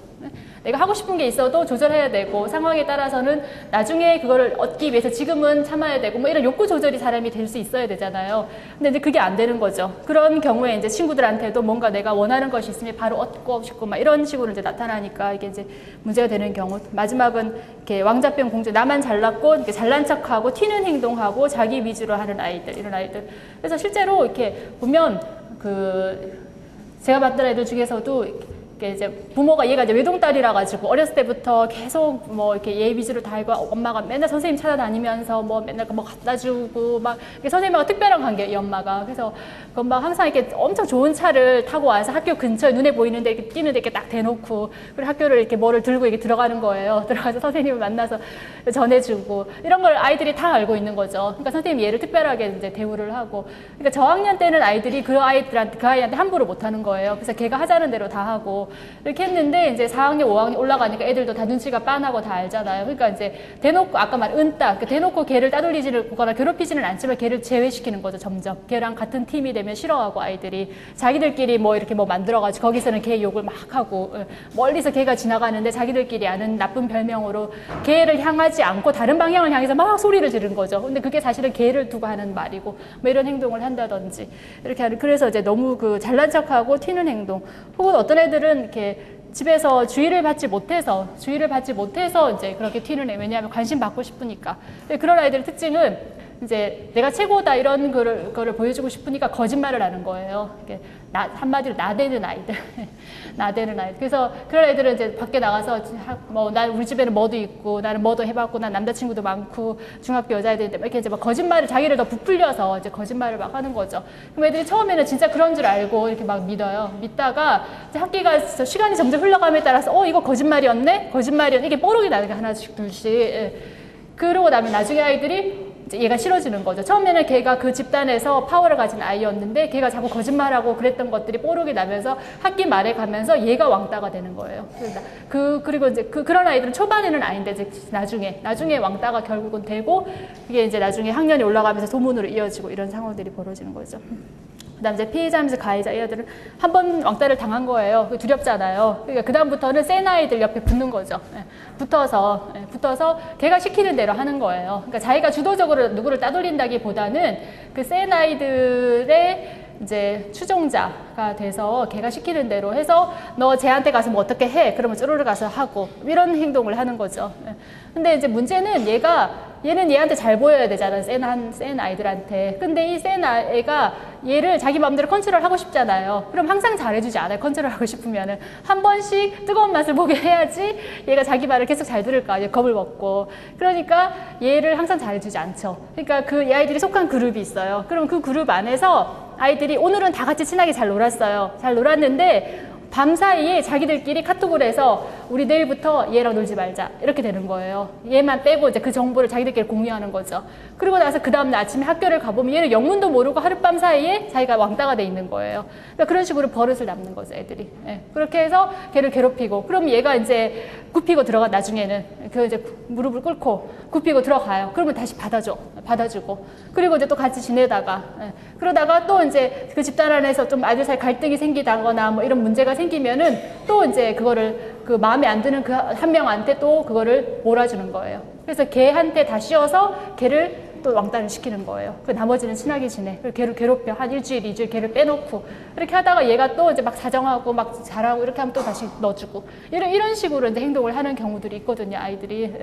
[SPEAKER 1] 내가 하고 싶은 게 있어도 조절해야 되고, 상황에 따라서는 나중에 그거를 얻기 위해서 지금은 참아야 되고, 뭐 이런 욕구 조절이 사람이 될 수 있어야 되잖아요. 근데 이제 그게 안 되는 거죠. 그런 경우에 이제 친구들한테도 뭔가 내가 원하는 것이 있으면 바로 얻고 싶고, 막 이런 식으로 이제 나타나니까 이게 이제 문제가 되는 경우. 마지막은 이렇게 왕자병 공주, 나만 잘났고, 이렇게 잘난 척하고, 튀는 행동하고, 자기 위주로 하는 아이들, 이런 아이들. 그래서 실제로 이렇게 보면 제가 봤던 애들 중에서도 이제 부모가 얘가 이제 외동딸이라 가지고 어렸을 때부터 계속 뭐 이렇게 얘 위주로 다 알고 엄마가 맨날 선생님 찾아다니면서 뭐 맨날 뭐 갖다 주고 막 선생님하고 특별한 관계 이 엄마가 그래서 그 엄마가 항상 이렇게 엄청 좋은 차를 타고 와서 학교 근처에 눈에 보이는데 이렇게 뛰는데 이렇게 딱 대놓고 그리고 학교를 이렇게 뭐를 들고 이렇게 들어가는 거예요. 들어가서 선생님을 만나서 전해주고 이런 걸 아이들이 다 알고 있는 거죠. 그러니까 선생님이 얘를 특별하게 이제 대우를 하고 그러니까 저학년 때는 아이들이 그 아이한테 함부로 못 하는 거예요. 그래서 걔가 하자는 대로 다 하고 이렇게 했는데 이제 4학년, 5학년 올라가니까 애들도 다 눈치가 빤하고 다 알잖아요. 그러니까 이제 대놓고 아까 말 은따 대놓고 걔를 따돌리거나 괴롭히지는 않지만 걔를 제외시키는 거죠. 점점 걔랑 같은 팀이 되면 싫어하고 아이들이 자기들끼리 뭐 이렇게 뭐 만들어가지고 거기서는 걔 욕을 막 하고 멀리서 걔가 지나가는데 자기들끼리 아는 나쁜 별명으로 걔를 향하지 않고 다른 방향을 향해서 막 소리를 지르는 거죠. 근데 그게 사실은 걔를 두고 하는 말이고 뭐 이런 행동을 한다든지 이렇게 하는 그래서 이제 너무 그 잘난 척하고 튀는 행동 혹은 어떤 애들은 이렇게 집에서 주의를 받지 못해서 이제 그렇게 튀는 애 왜냐하면 관심 받고 싶으니까 그런 아이들의 특징은 이제 내가 최고다 이런 거를 보여주고 싶으니까 거짓말을 하는 거예요. 한마디로 나대는 아이들. 나대는 아이들. 그래서 그런 아이들은 이제 밖에 나가서 뭐 난 우리 집에는 뭐도 있고 나는 뭐도 해봤고 난 남자친구도 많고 중학교 여자애들인데 이렇게 이제 막 거짓말을 자기를 더 부풀려서 이제 거짓말을 막 하는 거죠. 그럼 애들이 처음에는 진짜 그런 줄 알고 이렇게 막 믿어요. 믿다가 이제 학기가 시간이 점점 흘러감에 따라서 이거 거짓말이었네? 이게 뽀록이 나는 게 하나씩 둘씩. 예. 그러고 나면 나중에 아이들이 얘가 싫어지는 거죠. 처음에는 걔가 그 집단에서 파워를 가진 아이였는데 걔가 자꾸 거짓말하고 그랬던 것들이 뽀록이 나면서 학기 말에 가면서 얘가 왕따가 되는 거예요. 그리고 이제 그런 아이들은 초반에는 아닌데 이제 나중에 왕따가 결국은 되고 이게 이제 나중에 학년이 올라가면서 소문으로 이어지고 이런 상황들이 벌어지는 거죠. 그다음 이제 피해자면서 가해자 이 아이들은 한 번 왕따를 당한 거예요. 두렵잖아요. 그러니까 그다음부터는 센 아이들 옆에 붙는 거죠. 붙어서 걔가 시키는 대로 하는 거예요. 그러니까 자기가 주도적으로 누구를 따돌린다기보다는 그 센 아이들의 이제 추종자가 돼서 걔가 시키는 대로 해서 너 쟤한테 가서 뭐 어떻게 해? 그러면 쪼르르 가서 하고 이런 행동을 하는 거죠. 근데 이제 문제는 얘는 얘한테 잘 보여야 되잖아요. 센 아이들한테. 근데 이 센 아이가 얘를 자기 마음대로 컨트롤하고 싶잖아요. 그럼 항상 잘해주지 않아요. 컨트롤하고 싶으면은. 한 번씩 뜨거운 맛을 보게 해야지 얘가 자기 말을 계속 잘 들을 거 아니에요. 겁을 먹고. 그러니까 얘를 항상 잘해주지 않죠. 그러니까 이 아이들이 속한 그룹이 있어요. 그럼 그 그룹 안에서 아이들이 오늘은 다 같이 친하게 잘 놀았어요. 잘 놀았는데 밤사이에 자기들끼리 카톡을 해서 우리 내일부터 얘랑 놀지 말자 이렇게 되는 거예요. 얘만 빼고 이제 그 정보를 자기들끼리 공유하는 거죠. 그리고 나서 그 다음날 아침에 학교를 가보면 얘는 영문도 모르고 하룻밤 사이에 자기가 왕따가 돼 있는 거예요. 그러니까 그런 식으로 버릇을 남는 거죠, 애들이. 그렇게 해서 걔를 괴롭히고 그럼 얘가 이제 굽히고 들어가 나중에는 그 이제 무릎을 꿇고 굽히고 들어가요. 그러면 다시 받아주고 그리고 이제 또 같이 지내다가 그러다가 또 이제 그 집단 안에서 좀 아이들 사이 갈등이 생기다거나 뭐 이런 문제가 생기면은 또 이제 그거를 그 마음에 안 드는 그 한 명한테 또 그거를 몰아주는 거예요. 그래서 걔한테 다 씌워서 걔를 또 왕따를 시키는 거예요. 그 나머지는 친하게 지내. 걔를 괴롭혀. 한 일주일, 2주일 걔를 빼놓고. 이렇게 하다가 얘가 또 이제 막 사정하고 막 잘하고 이렇게 하면 또 다시 넣어주고. 이런 식으로 이제 행동을 하는 경우들이 있거든요, 아이들이.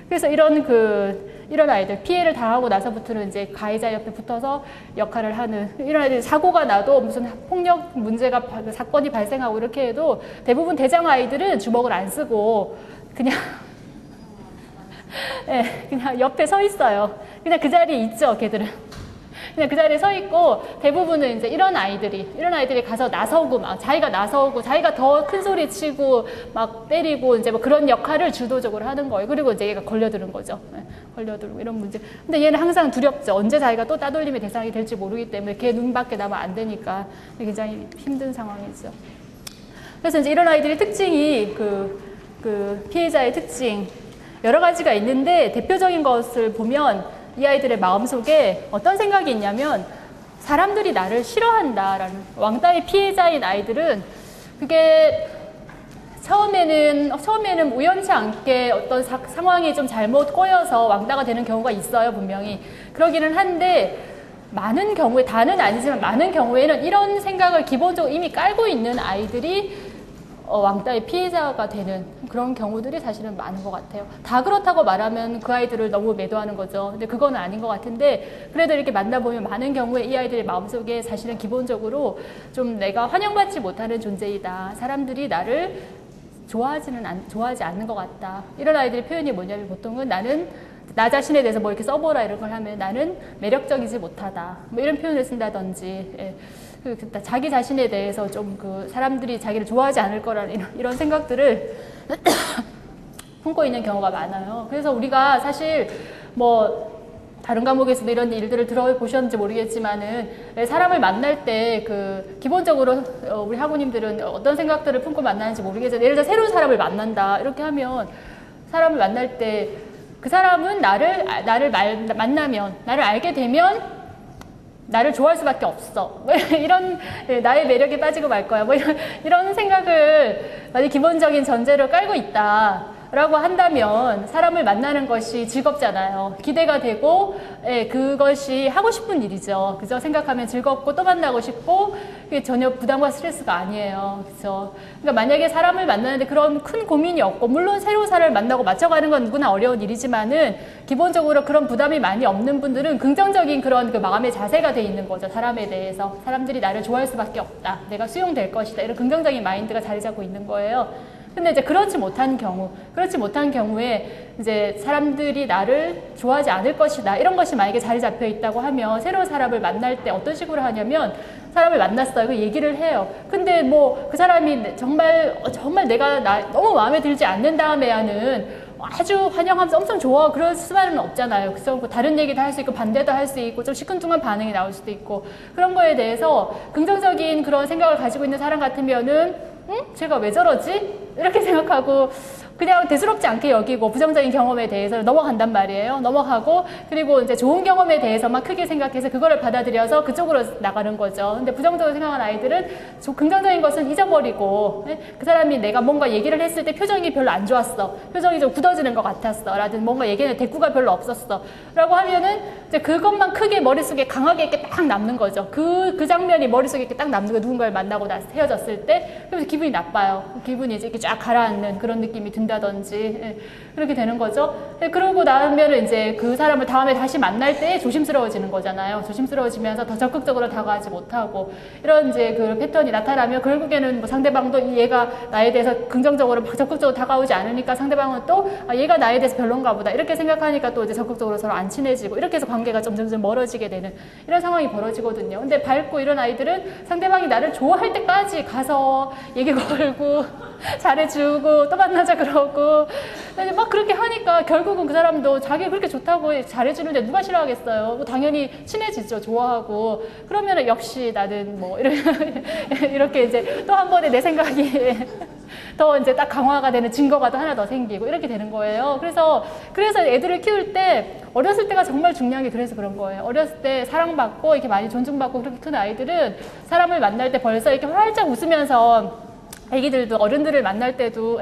[SPEAKER 1] 그래서 이런 아이들, 피해를 당하고 나서부터는 이제 가해자 옆에 붙어서 역할을 하는 이런 아이들 사고가 나도 무슨 폭력 문제가, 사건이 발생하고 이렇게 해도 대부분 대장 아이들은 주먹을 안 쓰고 그냥 그냥 옆에 서 있어요. 그냥 그 자리에 있죠, 걔들은. 그냥 그 자리에 서 있고, 대부분은 이제 이런 아이들이 가서 나서고, 자기가 더 큰 소리 치고, 막 때리고, 이제 뭐 그런 역할을 주도적으로 하는 거예요. 그리고 이제 얘가 걸려드는 거죠. 걸려들고, 이런 문제. 근데 얘는 항상 두렵죠. 언제 자기가 또 따돌림의 대상이 될지 모르기 때문에 걔 눈 밖에 나면 안 되니까 굉장히 힘든 상황이죠. 그래서 이제 이런 아이들의 특징이 그 피해자의 특징, 여러 가지가 있는데 대표적인 것을 보면 이 아이들의 마음속에 어떤 생각이 있냐면 사람들이 나를 싫어한다라는 왕따의 피해자인 아이들은 그게 처음에는 우연치 않게 어떤 상황이 좀 잘못 꼬여서 왕따가 되는 경우가 있어요, 분명히. 그러기는 한데 많은 경우에, 다는 아니지만 많은 경우에는 이런 생각을 기본적으로 이미 깔고 있는 아이들이 왕따의 피해자가 되는 그런 경우들이 사실은 많은 것 같아요. 다 그렇다고 말하면 그 아이들을 너무 매도하는 거죠. 근데 그건 아닌 것 같은데 그래도 이렇게 만나보면 많은 경우에 이 아이들의 마음속에 사실은 기본적으로 좀 내가 환영받지 못하는 존재이다. 사람들이 나를 좋아하지 않는 것 같다. 이런 아이들의 표현이 뭐냐면 보통은 나는 나 자신에 대해서 뭐 이렇게 써보라 이런 걸 하면 나는 매력적이지 못하다. 뭐 이런 표현을 쓴다든지. 예. 자기 자신에 대해서 좀 그 사람들이 자기를 좋아하지 않을 거라는 이런 생각들을 품고 있는 경우가 많아요. 그래서 우리가 사실 뭐 다른 과목에서도 이런 일들을 들어보셨는지 모르겠지만은 사람을 만날 때 그 기본적으로 우리 학우님들은 어떤 생각들을 품고 만나는지 모르겠지만 예를 들어 새로운 사람을 만난다 이렇게 하면 사람을 만날 때 그 사람은 나를 만나면 나를 알게 되면 나를 좋아할 수밖에 없어. 뭐 이런 나의 매력에 빠지고 말 거야. 뭐 이런 생각을 만약 기본적인 전제로 깔고 있다라고 한다면 사람을 만나는 것이 즐겁잖아요. 기대가 되고 그것이 하고 싶은 일이죠. 그죠? 생각하면 즐겁고 또 만나고 싶고 그게 전혀 부담과 스트레스가 아니에요. 그죠? 그러니까 만약에 사람을 만나는데 그런 큰 고민이 없고 물론 새로운 사람을 만나고 맞춰가는 건 누구나 어려운 일이지만은 기본적으로 그런 부담이 많이 없는 분들은 긍정적인 그런 그 마음의 자세가 돼 있는 거죠. 사람에 대해서. 사람들이 나를 좋아할 수밖에 없다. 내가 수용될 것이다. 이런 긍정적인 마인드가 자리 잡고 있는 거예요. 근데 이제 그렇지 못한 경우에 이제 사람들이 나를 좋아하지 않을 것이다. 이런 것이 만약에 자리 잡혀 있다고 하면 새로운 사람을 만날 때 어떤 식으로 하냐면 사람을 만났어요. 그 얘기를 해요. 근데 뭐 그 사람이 정말 내가 너무 마음에 들지 않는 다음에야는 아주 환영하면서 엄청 좋아 그럴 수만은 없잖아요. 그래서 뭐 다른 얘기도 할 수 있고 반대도 할 수 있고 좀 시큰둥한 반응이 나올 수도 있고 그런 거에 대해서 긍정적인 그런 생각을 가지고 있는 사람 같으면은 제가 왜 저러지? 이렇게 생각하고 그냥 대수롭지 않게 여기고 부정적인 경험에 대해서 넘어간단 말이에요. 넘어가고 그리고 이제 좋은 경험에 대해서만 크게 생각해서 그거를 받아들여서 그쪽으로 나가는 거죠. 근데 부정적으로 생각하는 아이들은 긍정적인 것은 잊어버리고 그 사람이 내가 뭔가 얘기를 했을 때 표정이 별로 안 좋았어. 표정이 좀 굳어지는 것 같았어. 라든 뭔가 얘기는 대꾸가 별로 없었어. 라고 하면은 이제 그것만 크게 머릿속에 강하게 이렇게 딱 남는 거죠. 그 장면이 머릿속에 이렇게 딱 남는 거예요. 누군가를 만나고 헤어졌을 때. 그래서 기분이 나빠요. 기분이 이제 이렇게 쫙 가라앉는 그런 느낌이 든다든지 그렇게 되는 거죠. 그러고 나면은 이제 그 사람을 다음에 다시 만날 때 조심스러워지는 거잖아요. 조심스러워지면서 더 적극적으로 다가가지 못하고 이런 이제 그 패턴이 나타나면 결국에는 뭐 상대방도 얘가 나에 대해서 긍정적으로 막 적극적으로 다가오지 않으니까 상대방은 또 얘가 나에 대해서 별론가 보다 이렇게 생각하니까 또 이제 적극적으로 서로 안 친해지고 이렇게 해서 관계가 점점 멀어지게 되는 이런 상황이 벌어지거든요. 근데 밝고 이런 아이들은 상대방이 나를 좋아할 때까지 가서 얘기 걸고 잘해주고 또 만나자 그러고 막 그렇게 하니까 결국은 그 사람도 자기가 그렇게 좋다고 잘해주는데 누가 싫어하겠어요. 뭐 당연히 친해지죠. 좋아하고 그러면 역시 나는 뭐 이렇게 이제 또 한 번에 내 생각이 더 이제 딱 강화가 되는 증거가 또 하나 더 생기고 이렇게 되는 거예요. 그래서 애들을 키울 때 어렸을 때가 정말 중요한 게 그래서 그런 거예요. 어렸을 때 사랑받고 이렇게 많이 존중받고 그렇게 큰 아이들은 사람을 만날 때 벌써 이렇게 활짝 웃으면서 애기들도 어른들을 만날 때도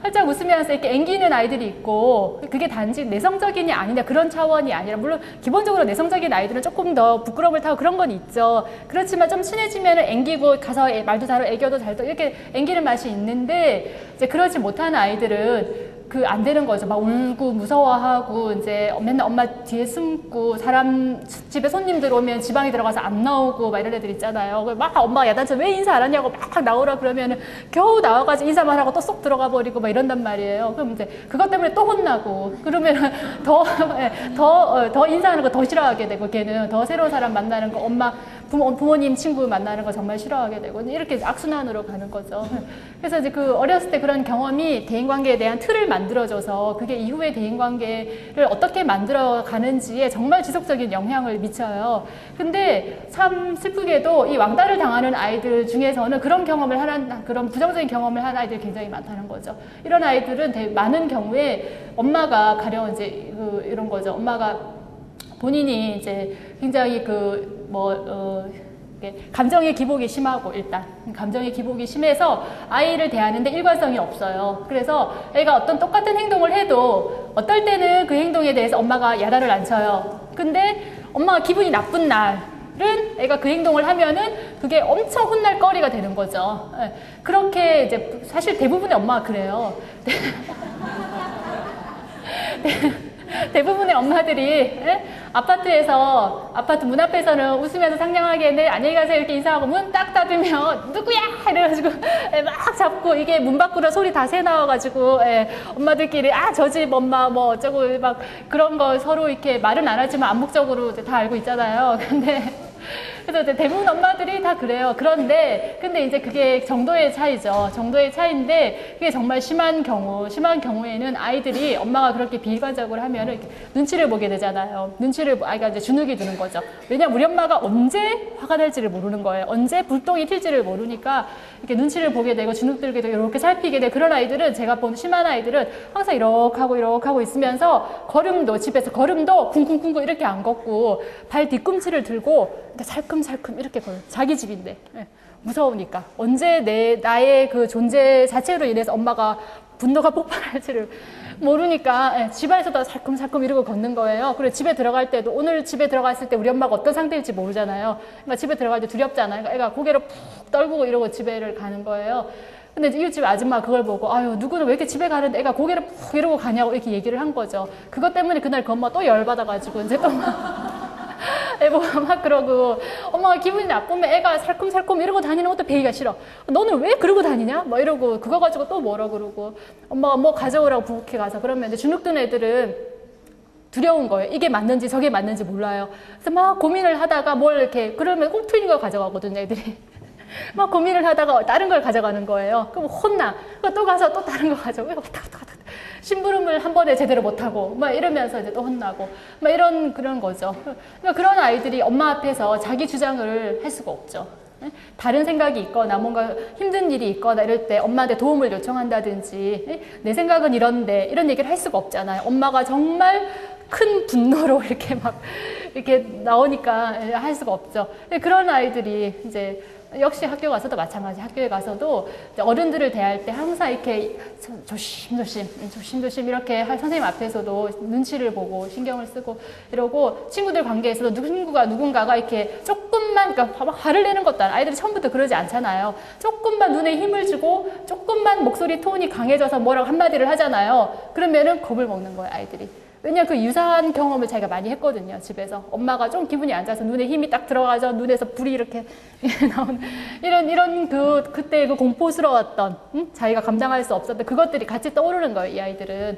[SPEAKER 1] 활짝 웃으면서 이렇게 앵기는 아이들이 있고 그게 단지 내성적이냐 아니냐 그런 차원이 아니라 물론 기본적으로 내성적인 아이들은 조금 더 부끄러움을 타고 그런 건 있죠. 그렇지만 좀 친해지면 앵기고 가서 말도 잘하고 애교도 잘도 이렇게 앵기는 맛이 있는데 이제 그러지 못하는 아이들은 안 되는 거죠. 막 울고 무서워하고 이제 맨날 엄마 뒤에 숨고 사람 집에 손님들 오면 지방에 들어가서 안 나오고 막 이런 애들 있잖아요. 막 엄마가 야단쳐 왜 인사 안 하냐고 막 나오라 그러면은 겨우 나와가지고 인사만 하고 또 쏙 들어가 버리고 막 이런단 말이에요. 그럼 이제 그것 때문에 또 혼나고 그러면은 더 인사하는 거 더 싫어하게 되고 걔는 더 새로운 사람 만나는 거 엄마 부모님 친구 만나는 거 정말 싫어하게 되고 이렇게 악순환으로 가는 거죠. 그래서 이제 그 어렸을 때 그런 경험이 대인관계에 대한 틀을 만들어줘서 그게 이후의 대인관계를 어떻게 만들어 가는지에 정말 지속적인 영향을 미쳐요. 근데 참 슬프게도 이 왕따를 당하는 아이들 중에서는 그런 부정적인 경험을 한 아이들이 굉장히 많다는 거죠. 이런 아이들은 많은 경우에 엄마가 가령 이제 이런 거죠. 엄마가 본인이 이제 굉장히 감정의 기복이 심하고 일단 감정의 기복이 심해서 아이를 대하는데 일관성이 없어요. 그래서 애가 어떤 똑같은 행동을 해도 어떨 때는 그 행동에 대해서 엄마가 야단을 안 쳐요. 근데 엄마가 기분이 나쁜 날은 애가 그 행동을 하면은 그게 엄청 혼날 거리가 되는 거죠. 예. 그렇게 이제 사실 대부분의 엄마가 그래요. 대부분의 엄마들이 아파트에서 아파트 문 앞에서는 웃으면서 상냥하게 네, 안녕히 가세요 이렇게 인사하고 문 딱 닫으면 누구야 이래가지고 막 잡고 이게 문 밖으로 소리 다 새 나와가지고 엄마들끼리 아 저 집 엄마 뭐 어쩌고 막 그런 거 서로 이렇게 말은 안 하지만 암묵적으로 다 알고 있잖아요. 근데 그래서 이제 대부분 엄마들이 다 그래요. 근데 이제 그게 정도의 차이죠. 정도의 차이인데 그게 정말 심한 경우에는 아이들이 엄마가 그렇게 비관적으로 하면은 이렇게 눈치를 보게 되잖아요. 아이가 이제 주눅이 드는 거죠. 왜냐면 우리 엄마가 언제 화가 날지를 모르는 거예요. 언제 불똥이 튈지를 모르니까 이렇게 눈치를 보게 되고 주눅 들게 되고 이렇게 살피게 되고 그런 아이들은 제가 본 심한 아이들은 항상 이렇게 하고 있으면서 집에서 걸음도 쿵쿵쿵쿵 이렇게 안 걷고 발 뒤꿈치를 들고 살금살금 이렇게 걸어요. 자기 집인데. 무서우니까. 언제 나의 그 존재 자체로 인해서 엄마가 분노가 폭발할지를 모르니까 집안에서도 살금살금 이러고 걷는 거예요. 그리고 집에 들어갈 때도 오늘 집에 들어갔을 때 우리 엄마가 어떤 상태일지 모르잖아요. 그러니까 집에 들어갈 때 두렵잖아요. 그러니까 애가 고개를 푹 떨구고 이러고 집에를 가는 거예요. 근데 이웃집 아줌마 그걸 보고 아유 누구는 왜 이렇게 집에 가는데 애가 고개를 푹 이러고 가냐고 이렇게 얘기를 한 거죠. 그것 때문에 그날 그 엄마 또 열받아가지고 이제 또 애보고 막 그러고 엄마가 기분이 나쁘면 애가 살금살금 이러고 다니는 것도 배기가 싫어. 너는 왜 그러고 다니냐? 뭐 이러고 그거 가지고 또 뭐라 그러고 엄마가 뭐 가져오라고 부엌에 가서 그러면 이제 주눅든 애들은 두려운 거예요. 이게 맞는지 저게 맞는지 몰라요. 그래서 막 고민을 하다가 뭘 이렇게 그러면 꼭 틀린 걸 가져가거든요, 애들이. 막 고민을 하다가 다른 걸 가져가는 거예요. 그럼 혼나. 또 가서 또 다른 거 가져오고 왔다. 심부름을 한 번에 제대로 못하고 막 이러면서 이제 또 혼나고 막 그런 거죠. 그러니까 그런 아이들이 엄마 앞에서 자기 주장을 할 수가 없죠. 다른 생각이 있거나 뭔가 힘든 일이 있거나 이럴 때 엄마한테 도움을 요청한다든지 내 생각은 이런데 이런 얘기를 할 수가 없잖아요. 엄마가 정말 큰 분노로 이렇게 나오니까 할 수가 없죠. 그런 아이들이 이제 역시 학교 가서도 마찬가지. 학교에 가서도 어른들을 대할 때 항상 이렇게 조심조심 이렇게 선생님 앞에서도 눈치를 보고 신경을 쓰고 이러고 친구들 관계에서도 누군가가 이렇게 조금만 그러니까 화를 내는 것도 아이들이 처음부터 그러지 않잖아요. 조금만 눈에 힘을 주고 조금만 목소리 톤이 강해져서 뭐라고 한마디를 하잖아요. 그러면은 겁을 먹는 거예요, 아이들이. 왜냐면 그 유사한 경험을 자기가 많이 했거든요, 집에서. 엄마가 좀 기분이 안 좋아서 눈에 힘이 딱 들어가죠. 눈에서 불이 이렇게 나오는. 그때 그 공포스러웠던, 자기가 감당할 수 없었던 그것들이 같이 떠오르는 거예요, 이 아이들은.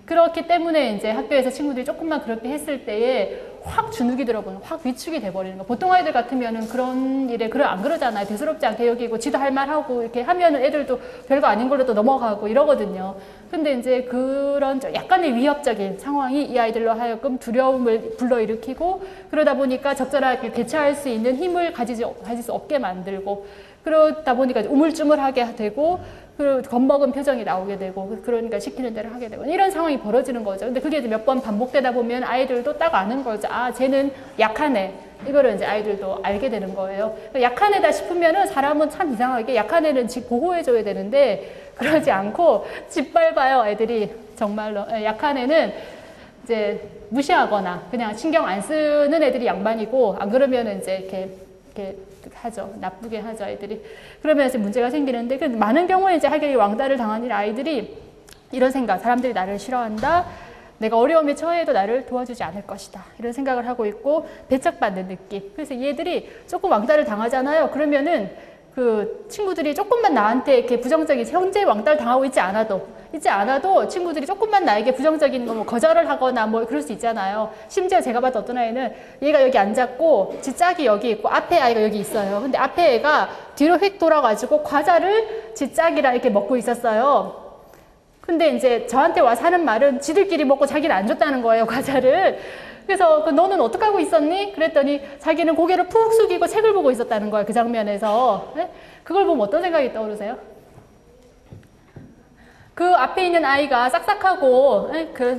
[SPEAKER 1] 그렇기 때문에 이제 학교에서 친구들이 조금만 그렇게 했을 때에 확 주눅이 들어버리는, 확 위축이 돼버리는 거. 보통 아이들 같으면은 그런 일에 안 그러잖아요. 대수롭지 않게 여기고, 지도 할 말 하고, 이렇게 하면은 애들도 별거 아닌 걸로 또 넘어가고 이러거든요. 근데 이제 그런 약간의 위협적인 상황이 이 아이들로 하여금 두려움을 불러일으키고, 그러다 보니까 적절하게 대처할 수 있는 힘을 가질 수 없게 만들고, 그러다 보니까 우물쭈물하게 되고, 그리고 겁먹은 표정이 나오게 되고, 그러니까 시키는 대로 하게 되고, 이런 상황이 벌어지는 거죠. 근데 그게 몇 번 반복되다 보면 아이들도 딱 아는 거죠. 아, 쟤는 약한 애. 이거를 이제 아이들도 알게 되는 거예요. 약한 애다 싶으면은 사람은 참 이상하게 약한 애는 보호해줘야 되는데, 그러지 않고 짓밟아요, 애들이. 정말로. 약한 애는 이제 무시하거나 그냥 신경 안 쓰는 애들이 양반이고, 안 그러면은 이제 이렇게 하죠. 나쁘게 하죠, 아이들이. 그러면 이제 문제가 생기는데, 많은 경우에 이제 하길이 왕따를 당한 아이들이 이런 생각, 사람들이 나를 싫어한다. 내가 어려움에 처해도 나를 도와주지 않을 것이다. 이런 생각을 하고 있고, 배척받는 느낌. 그래서 얘들이 조금 왕따를 당하잖아요. 그러면은 그 친구들이 조금만 나한테 이렇게 부정적인, 현재 왕따를 당하고 있지 않아도 친구들이 조금만 나에게 부정적인 거 뭐 거절을 하거나 뭐 그럴 수 있잖아요. 심지어 제가 봤던 어떤 아이는 얘가 여기 앉았고 지 짝이 여기 있고 앞에 아이가 여기 있어요. 근데 앞에 애가 뒤로 휙 돌아가지고 과자를 지 짝이랑 이렇게 먹고 있었어요. 근데 이제 저한테 와서 하는 말은 지들끼리 먹고 자기는 안 줬다는 거예요, 과자를. 그래서 너는 어떡하고 있었니? 그랬더니 자기는 고개를 푹 숙이고 책을 보고 있었다는 거예요, 그 장면에서. 네? 그걸 보면 어떤 생각이 떠오르세요? 그 앞에 있는 아이가 싹싹하고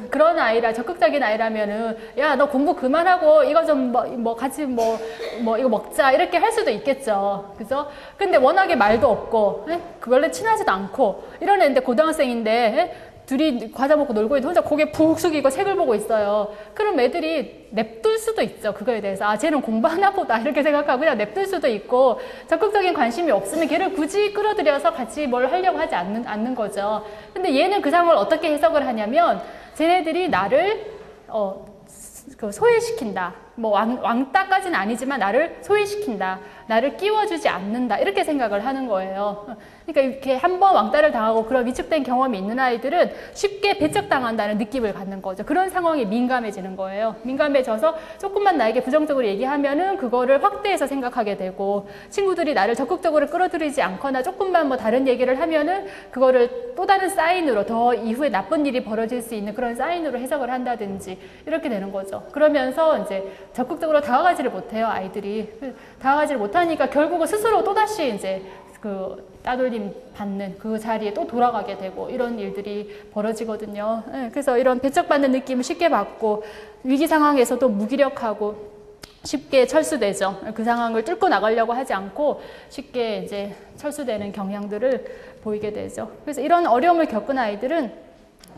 [SPEAKER 1] 그런 아이라 적극적인 아이라면은 야, 너 공부 그만하고 이거 좀 같이 이거 먹자 이렇게 할 수도 있겠죠. 그죠? 근데 워낙에 말도 없고 원래 친하지도 않고 이런 애인데 고등학생인데 둘이 과자 먹고 놀고 있는데 혼자 고개 푹 숙이고 책을 보고 있어요. 그럼 애들이 냅둘 수도 있죠. 그거에 대해서. 아, 쟤는 공부하나 보다. 이렇게 생각하고 그냥 냅둘 수도 있고, 적극적인 관심이 없으면 걔를 굳이 끌어들여서 같이 뭘 하려고 하지 않는 거죠. 근데 얘는 그 상황을 어떻게 해석을 하냐면, 쟤네들이 나를, 소외시킨다. 뭐 왕따까지는 아니지만 나를 소외시킨다. 나를 끼워주지 않는다. 이렇게 생각을 하는 거예요. 그러니까 이렇게 한번 왕따를 당하고 그런 위축된 경험이 있는 아이들은 쉽게 배척당한다는 느낌을 갖는 거죠. 그런 상황에 민감해지는 거예요. 민감해져서 조금만 나에게 부정적으로 얘기하면은 그거를 확대해서 생각하게 되고, 친구들이 나를 적극적으로 끌어들이지 않거나 조금만 뭐 다른 얘기를 하면은 그거를 또 다른 사인으로, 더 이후에 나쁜 일이 벌어질 수 있는 그런 사인으로 해석을 한다든지 이렇게 되는 거죠. 그러면서 이제 적극적으로 다가가지를 못해요, 아이들이. 다가가지를 못하니까 결국은 스스로 또다시 이제 그 따돌림 받는 그 자리에 또 돌아가게 되고 이런 일들이 벌어지거든요. 그래서 이런 배척받는 느낌을 쉽게 받고, 위기 상황에서도 무기력하고 쉽게 철수되죠. 그 상황을 뚫고 나가려고 하지 않고 쉽게 이제 철수되는 경향들을 보이게 되죠. 그래서 이런 어려움을 겪은 아이들은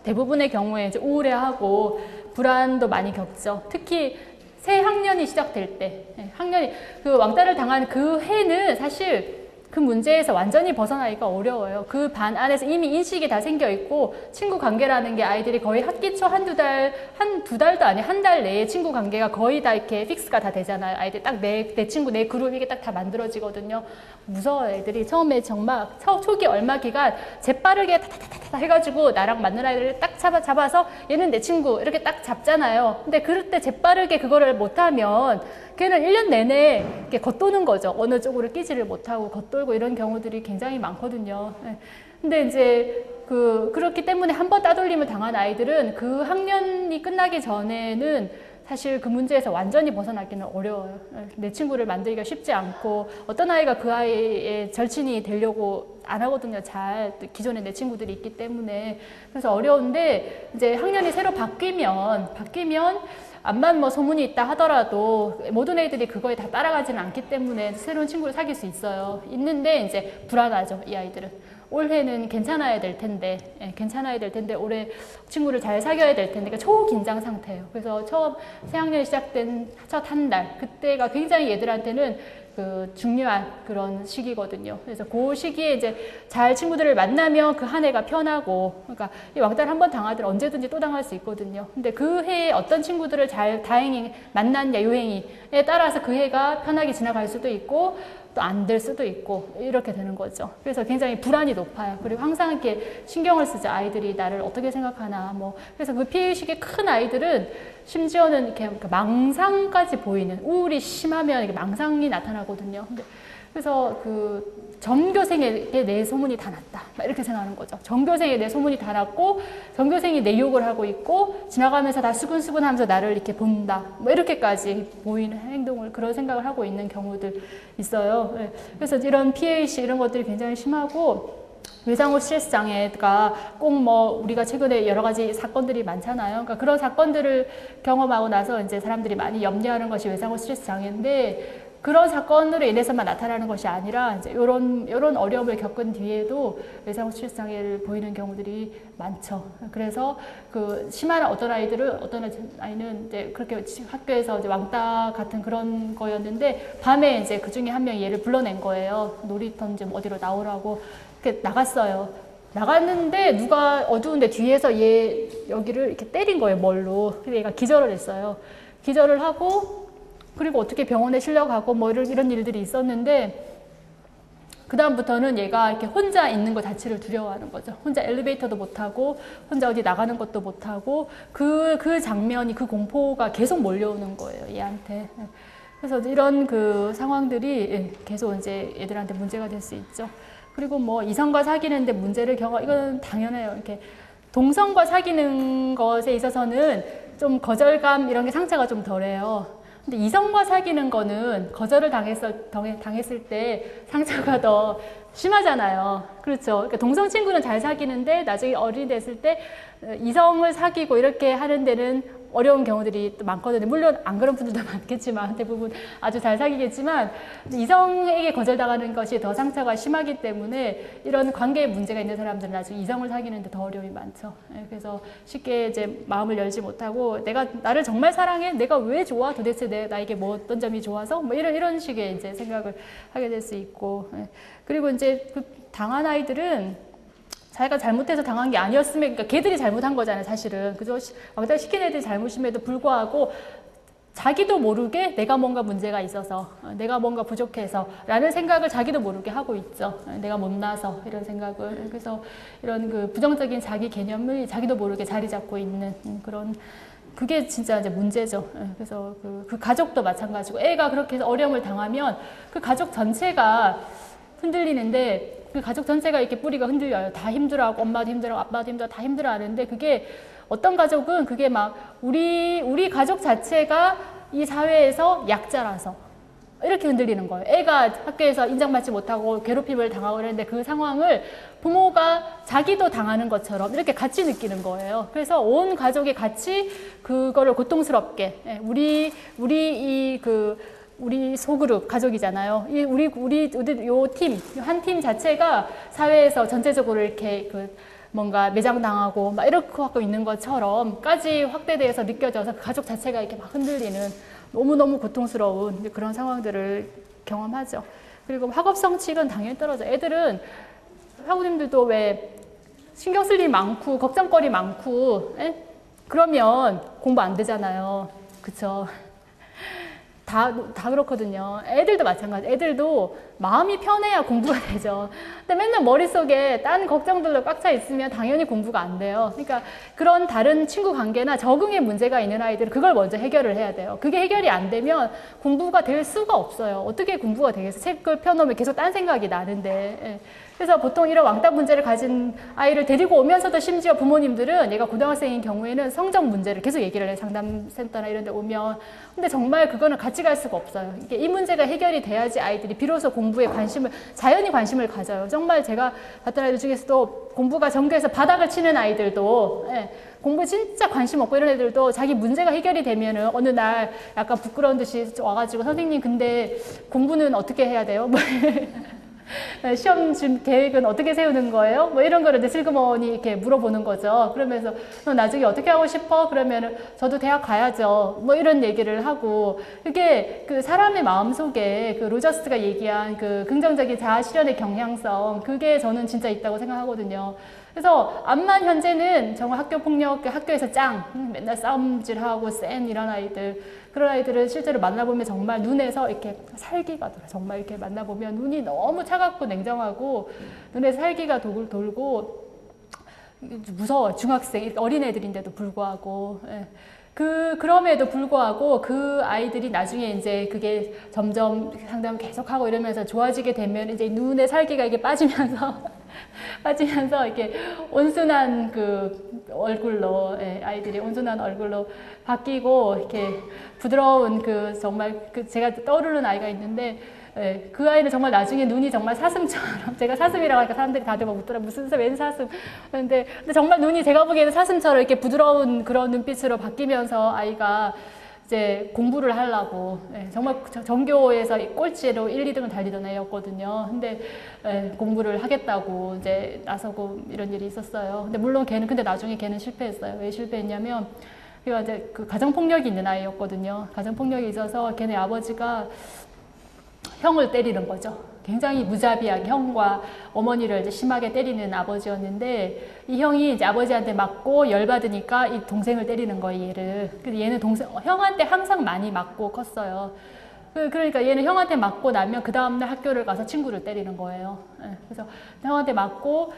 [SPEAKER 1] 대부분의 경우에 이제 우울해하고 불안도 많이 겪죠. 특히 새 학년이 시작될 때, 학년이 그 왕따를 당한 그 해는 사실 그 문제에서 완전히 벗어나기가 어려워요. 그 반 안에서 이미 인식이 다 생겨 있고, 친구 관계라는 게 아이들이 거의 학기 초 한두 달도 아니 한 달 내에 친구 관계가 거의 다 이렇게 픽스가 다 되잖아요. 아이들 딱 내 친구, 내 그룹 이게 딱 다 만들어지거든요. 무서워요, 애들이. 처음에 정말 초기 얼마 기간 재빠르게 타타타타 해가지고 나랑 맞는 아이들을 딱 잡아서 얘는 내 친구 이렇게 딱 잡잖아요. 근데 그럴 때 재빠르게 그거를 못하면 걔는 1년 내내 이렇게 겉도는 거죠. 어느 쪽으로 끼지를 못하고 겉돌고 이런 경우들이 굉장히 많거든요. 근데 이제 그렇기 때문에 한 번 따돌림을 당한 아이들은 그 학년이 끝나기 전에는 사실 그 문제에서 완전히 벗어나기는 어려워요. 내 친구를 만들기가 쉽지 않고, 어떤 아이가 그 아이의 절친이 되려고 안 하거든요. 잘 기존에 내 친구들이 있기 때문에. 그래서 어려운데, 이제 학년이 새로 바뀌면 암만 뭐 소문이 있다 하더라도 모든 애들이 그거에 다 따라가지는 않기 때문에 새로운 친구를 사귈 수 있어요. 있는데 이제 불안하죠, 이 아이들은. 올해는 괜찮아야 될 텐데, 올해 친구를 잘 사귀어야 될 텐데, 그러니까 초긴장 상태예요. 그래서 처음 새학년이 시작된 첫 한 달, 그때가 굉장히 얘들한테는 그 중요한 그런 시기거든요. 그래서 그 시기에 이제 잘 친구들을 만나면 그 한 해가 편하고, 그러니까 이 왕따를 한번 당하더라도 언제든지 또 당할 수 있거든요. 근데 그 해에 어떤 친구들을 잘 다행히 만났냐, 요행이에 따라서 그 해가 편하게 지나갈 수도 있고, 또 안 될 수도 있고 이렇게 되는 거죠. 그래서 굉장히 불안이 높아요. 그리고 항상 이렇게 신경을 쓰죠. 아이들이 나를 어떻게 생각하나. 그래서 그 피해의식이 큰 아이들은 심지어는 이렇게 망상까지 보이는, 우울이 심하면 이렇게 망상이 나타나거든요. 그래서 그 전교생에게 내 소문이 다 났다, 이렇게 생각하는 거죠. 전교생에게 내 소문이 다 났고, 전교생이 내 욕을 하고 있고, 지나가면서 다 수근수근 하면서 나를 이렇게 본다, 이렇게까지 보이는 행동을, 그런 생각을 하고 있는 경우들 있어요. 그래서 이런 피해의식 이런 것들이 굉장히 심하고, 외상후 스트레스 장애가 꼭 우리가 최근에 여러 가지 사건들이 많잖아요. 그러니까 그런 사건들을 경험하고 나서 이제 사람들이 많이 염려하는 것이 외상후 스트레스 장애인데, 그런 사건으로 인해서만 나타나는 것이 아니라 이제 이런 어려움을 겪은 뒤에도 외상후 스트레스 장애를 보이는 경우들이 많죠. 그래서 그 심한 어떤 아이는 이제 그렇게 학교에서 이제 왕따 같은 그런 거였는데, 밤에 이제 그 중에 한 명이 얘를 불러낸 거예요. 놀이터인지 어디로 나오라고. 이렇게 나갔어요. 나갔는데 누가 어두운데 뒤에서 얘 여기를 이렇게 때린 거예요, 뭘로. 그래서 얘가 기절을 했어요. 기절을 하고, 그리고 어떻게 병원에 실려가고 이런 일들이 있었는데, 그다음부터는 얘가 이렇게 혼자 있는 것 자체를 두려워하는 거죠. 혼자 엘리베이터도 못 타고, 혼자 어디 나가는 것도 못 하고, 그 장면이, 그 공포가 계속 몰려오는 거예요, 얘한테. 그래서 이런 그 상황들이 계속 이제 애들한테 문제가 될 수 있죠. 그리고 이성과 사귀는데 문제를 이건 당연해요. 이렇게 동성과 사귀는 것에 있어서는 좀 거절감 이런 게 상처가 좀 덜해요. 근데 이성과 사귀는 거는 거절을 당했을 때 상처가 더 심하잖아요. 그렇죠. 그러니까 동성 친구는 잘 사귀는데 나중에 어른이 됐을 때 이성을 사귀고 이렇게 하는 데는 어려운 경우들이 또 많거든요. 물론 안 그런 분들도 많겠지만 대부분 아주 잘 사귀겠지만 이성에게 거절당하는 것이 더 상처가 심하기 때문에 이런 관계에 문제가 있는 사람들은 나중에 이성을 사귀는데 더 어려움이 많죠. 그래서 쉽게 이제 마음을 열지 못하고 내가 나를 정말 사랑해? 내가 왜 좋아? 도대체 나에게 뭐 어떤 점이 좋아서? 뭐 이런 식의 이제 생각을 하게 될 수 있고 그리고 이제 그 당한 아이들은 자기가 잘못해서 당한 게 아니었으면, 그러니까 걔들이 잘못한 거잖아요, 사실은. 그죠? 왕따 시킨 애들이 잘못임에도 불구하고 자기도 모르게 내가 뭔가 문제가 있어서, 내가 뭔가 부족해서 라는 생각을 자기도 모르게 하고 있죠. 내가 못나서 이런 생각을. 그래서 이런 그 부정적인 자기 개념을 자기도 모르게 자리 잡고 있는 그런 그게 진짜 이제 문제죠. 그래서 그 가족도 마찬가지고 애가 그렇게 해서 어려움을 당하면 그 가족 전체가 흔들리는데 그 가족 전체가 이렇게 뿌리가 흔들려요. 다 힘들어하고 엄마도 힘들어하고 아빠도 힘들어 다 힘들어하는데 그게 어떤 가족은 그게 막 우리 가족 자체가 이 사회에서 약자라서 이렇게 흔들리는 거예요. 애가 학교에서 인정받지 못하고 괴롭힘을 당하고 그러는데 그 상황을 부모가 자기도 당하는 것처럼 이렇게 같이 느끼는 거예요. 그래서 온 가족이 같이 그거를 고통스럽게 우리 소그룹 가족이잖아요. 우리 요 팀, 한 팀 자체가 사회에서 전체적으로 이렇게 뭔가 매장당하고 막 이렇게 하고 있는 것처럼까지 확대돼서 느껴져서 그 가족 자체가 이렇게 막 흔들리는 너무너무 고통스러운 그런 상황들을 경험하죠. 그리고 학업 성취는 당연히 떨어져. 애들은 학우님들도 왜 신경 쓸 일 많고 걱정거리 많고 그러면 공부 안 되잖아요. 그쵸? 다 그렇거든요. 애들도 마찬가지. 애들도 마음이 편해야 공부가 되죠. 근데 맨날 머릿속에 딴 걱정들로 꽉 차 있으면 당연히 공부가 안 돼요. 그러니까 그런 다른 친구 관계나 적응에 문제가 있는 아이들은 그걸 먼저 해결을 해야 돼요. 그게 해결이 안 되면 공부가 될 수가 없어요. 어떻게 공부가 되겠어요? 책을 펴놓으면 계속 딴 생각이 나는데. 그래서 보통 이런 왕따 문제를 가진 아이를 데리고 오면서도 심지어 부모님들은 얘가 고등학생인 경우에는 성적 문제를 계속 얘기를 해요. 상담센터나 이런 데 오면. 근데 정말 그거는 같이 갈 수가 없어요. 이게 이 문제가 해결이 돼야지 아이들이 비로소 공부에 자연히 관심을 가져요. 정말 제가 봤던 아이들 중에서도 공부가 전교에서 바닥을 치는 아이들도 공부에 진짜 관심 없고 이런 애들도 자기 문제가 해결이 되면은 어느 날 약간 부끄러운 듯이 와가지고 선생님 근데 공부는 어떻게 해야 돼요? 시험 계획은 어떻게 세우는 거예요? 뭐 이런 거를 이제 슬그머니 이렇게 물어보는 거죠. 그러면서 너 나중에 어떻게 하고 싶어? 그러면은 저도 대학 가야죠. 뭐 이런 얘기를 하고 그게 그 사람의 마음속에 그 로저스가 얘기한 그 긍정적인 자아 실현의 경향성 그게 저는 진짜 있다고 생각하거든요. 그래서 암만 현재는 정말 학교에서 맨날 싸움질하고 센 이런 아이들 그런 아이들을 실제로 만나보면 정말 눈에서 이렇게 살기가 돌아요. 정말 이렇게 만나보면 눈이 너무 차갑고 냉정하고 눈에 살기가 돌고 무서워요. 중학생, 어린애들인데도 불구하고. 그럼에도 불구하고 그 아이들이 나중에 이제 그게 점점 상담을 계속하고 이러면서 좋아지게 되면 이제 눈에 살기가 이게 빠지면서 이렇게 온순한 그 얼굴로 아이들이 온순한 얼굴로 바뀌고 이렇게 부드러운 정말 제가 떠오르는 아이가 있는데 그 아이는 정말 나중에 눈이 정말 사슴처럼 제가 사슴이라고 하니까 사람들이 다들 묻더라 무슨 웬 사슴 근데 정말 눈이 제가 보기에는 사슴처럼 이렇게 부드러운 그런 눈빛으로 바뀌면서 아이가 이제 공부를 하려고 정말 전교에서 꼴찌로 1, 2등을 달리던 애였거든요. 근데 공부를 하겠다고 이제 나서고 이런 일이 있었어요. 근데 물론 근데 나중에 걔는 실패했어요. 왜 실패했냐면 걔가 이제 그 가정폭력이 있는 아이였거든요. 가정폭력이 있어서 걔네 아버지가 형을 때리는 거죠. 굉장히 무자비하게 형과 어머니를 이제 심하게 때리는 아버지였는데 이 형이 이제 아버지한테 맞고 열받으니까 이 동생을 때리는 거예요, 얘를. 그래서 얘는 형한테 항상 많이 맞고 컸어요. 그러니까 얘는 형한테 맞고 나면 그 다음날 학교를 가서 친구를 때리는 거예요. 그래서 형한테 맞고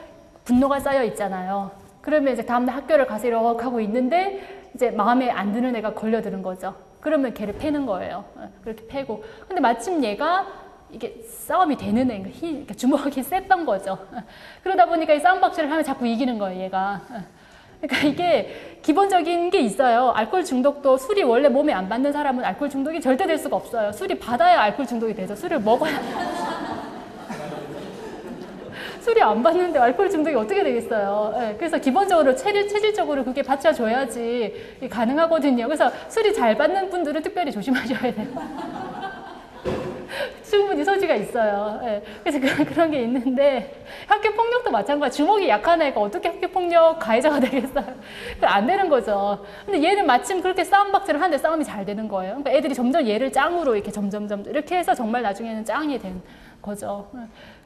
[SPEAKER 1] 분노가 쌓여 있잖아요. 그러면 이제 다음날 학교를 가서 이렇게 하고 있는데 이제 마음에 안 드는 애가 걸려드는 거죠. 그러면 걔를 패는 거예요. 그렇게 패고. 근데 마침 얘가 이게 싸움이 되는 애가 그러니까 주먹이 셌던 거죠. 그러다 보니까 이 싸움박질을 하면 자꾸 이기는 거예요, 얘가. 그러니까 이게 기본적인 게 있어요. 알코올 중독도 술이 원래 몸에 안 받는 사람은 알코올 중독이 절대 될 수가 없어요. 술이 받아야 알코올 중독이 되죠. 술을 먹어야. 술이 안 받는데 알코올 중독이 어떻게 되겠어요. 예, 그래서 기본적으로 체질적으로 그게 받쳐줘야지 가능하거든요. 그래서 술이 잘 받는 분들은 특별히 조심하셔야 돼요. 충분히 소지가 있어요. 예, 그래서 그런 게 있는데 학교 폭력도 마찬가지. 주먹이 약한 애가 어떻게 학교 폭력 가해자가 되겠어요? 안 되는 거죠. 근데 얘는 마침 그렇게 싸움박질을 하는데 싸움이 잘 되는 거예요. 그러니까 애들이 점점 얘를 짱으로 이렇게 점점점 이렇게 해서 정말 나중에는 짱이 된 거죠.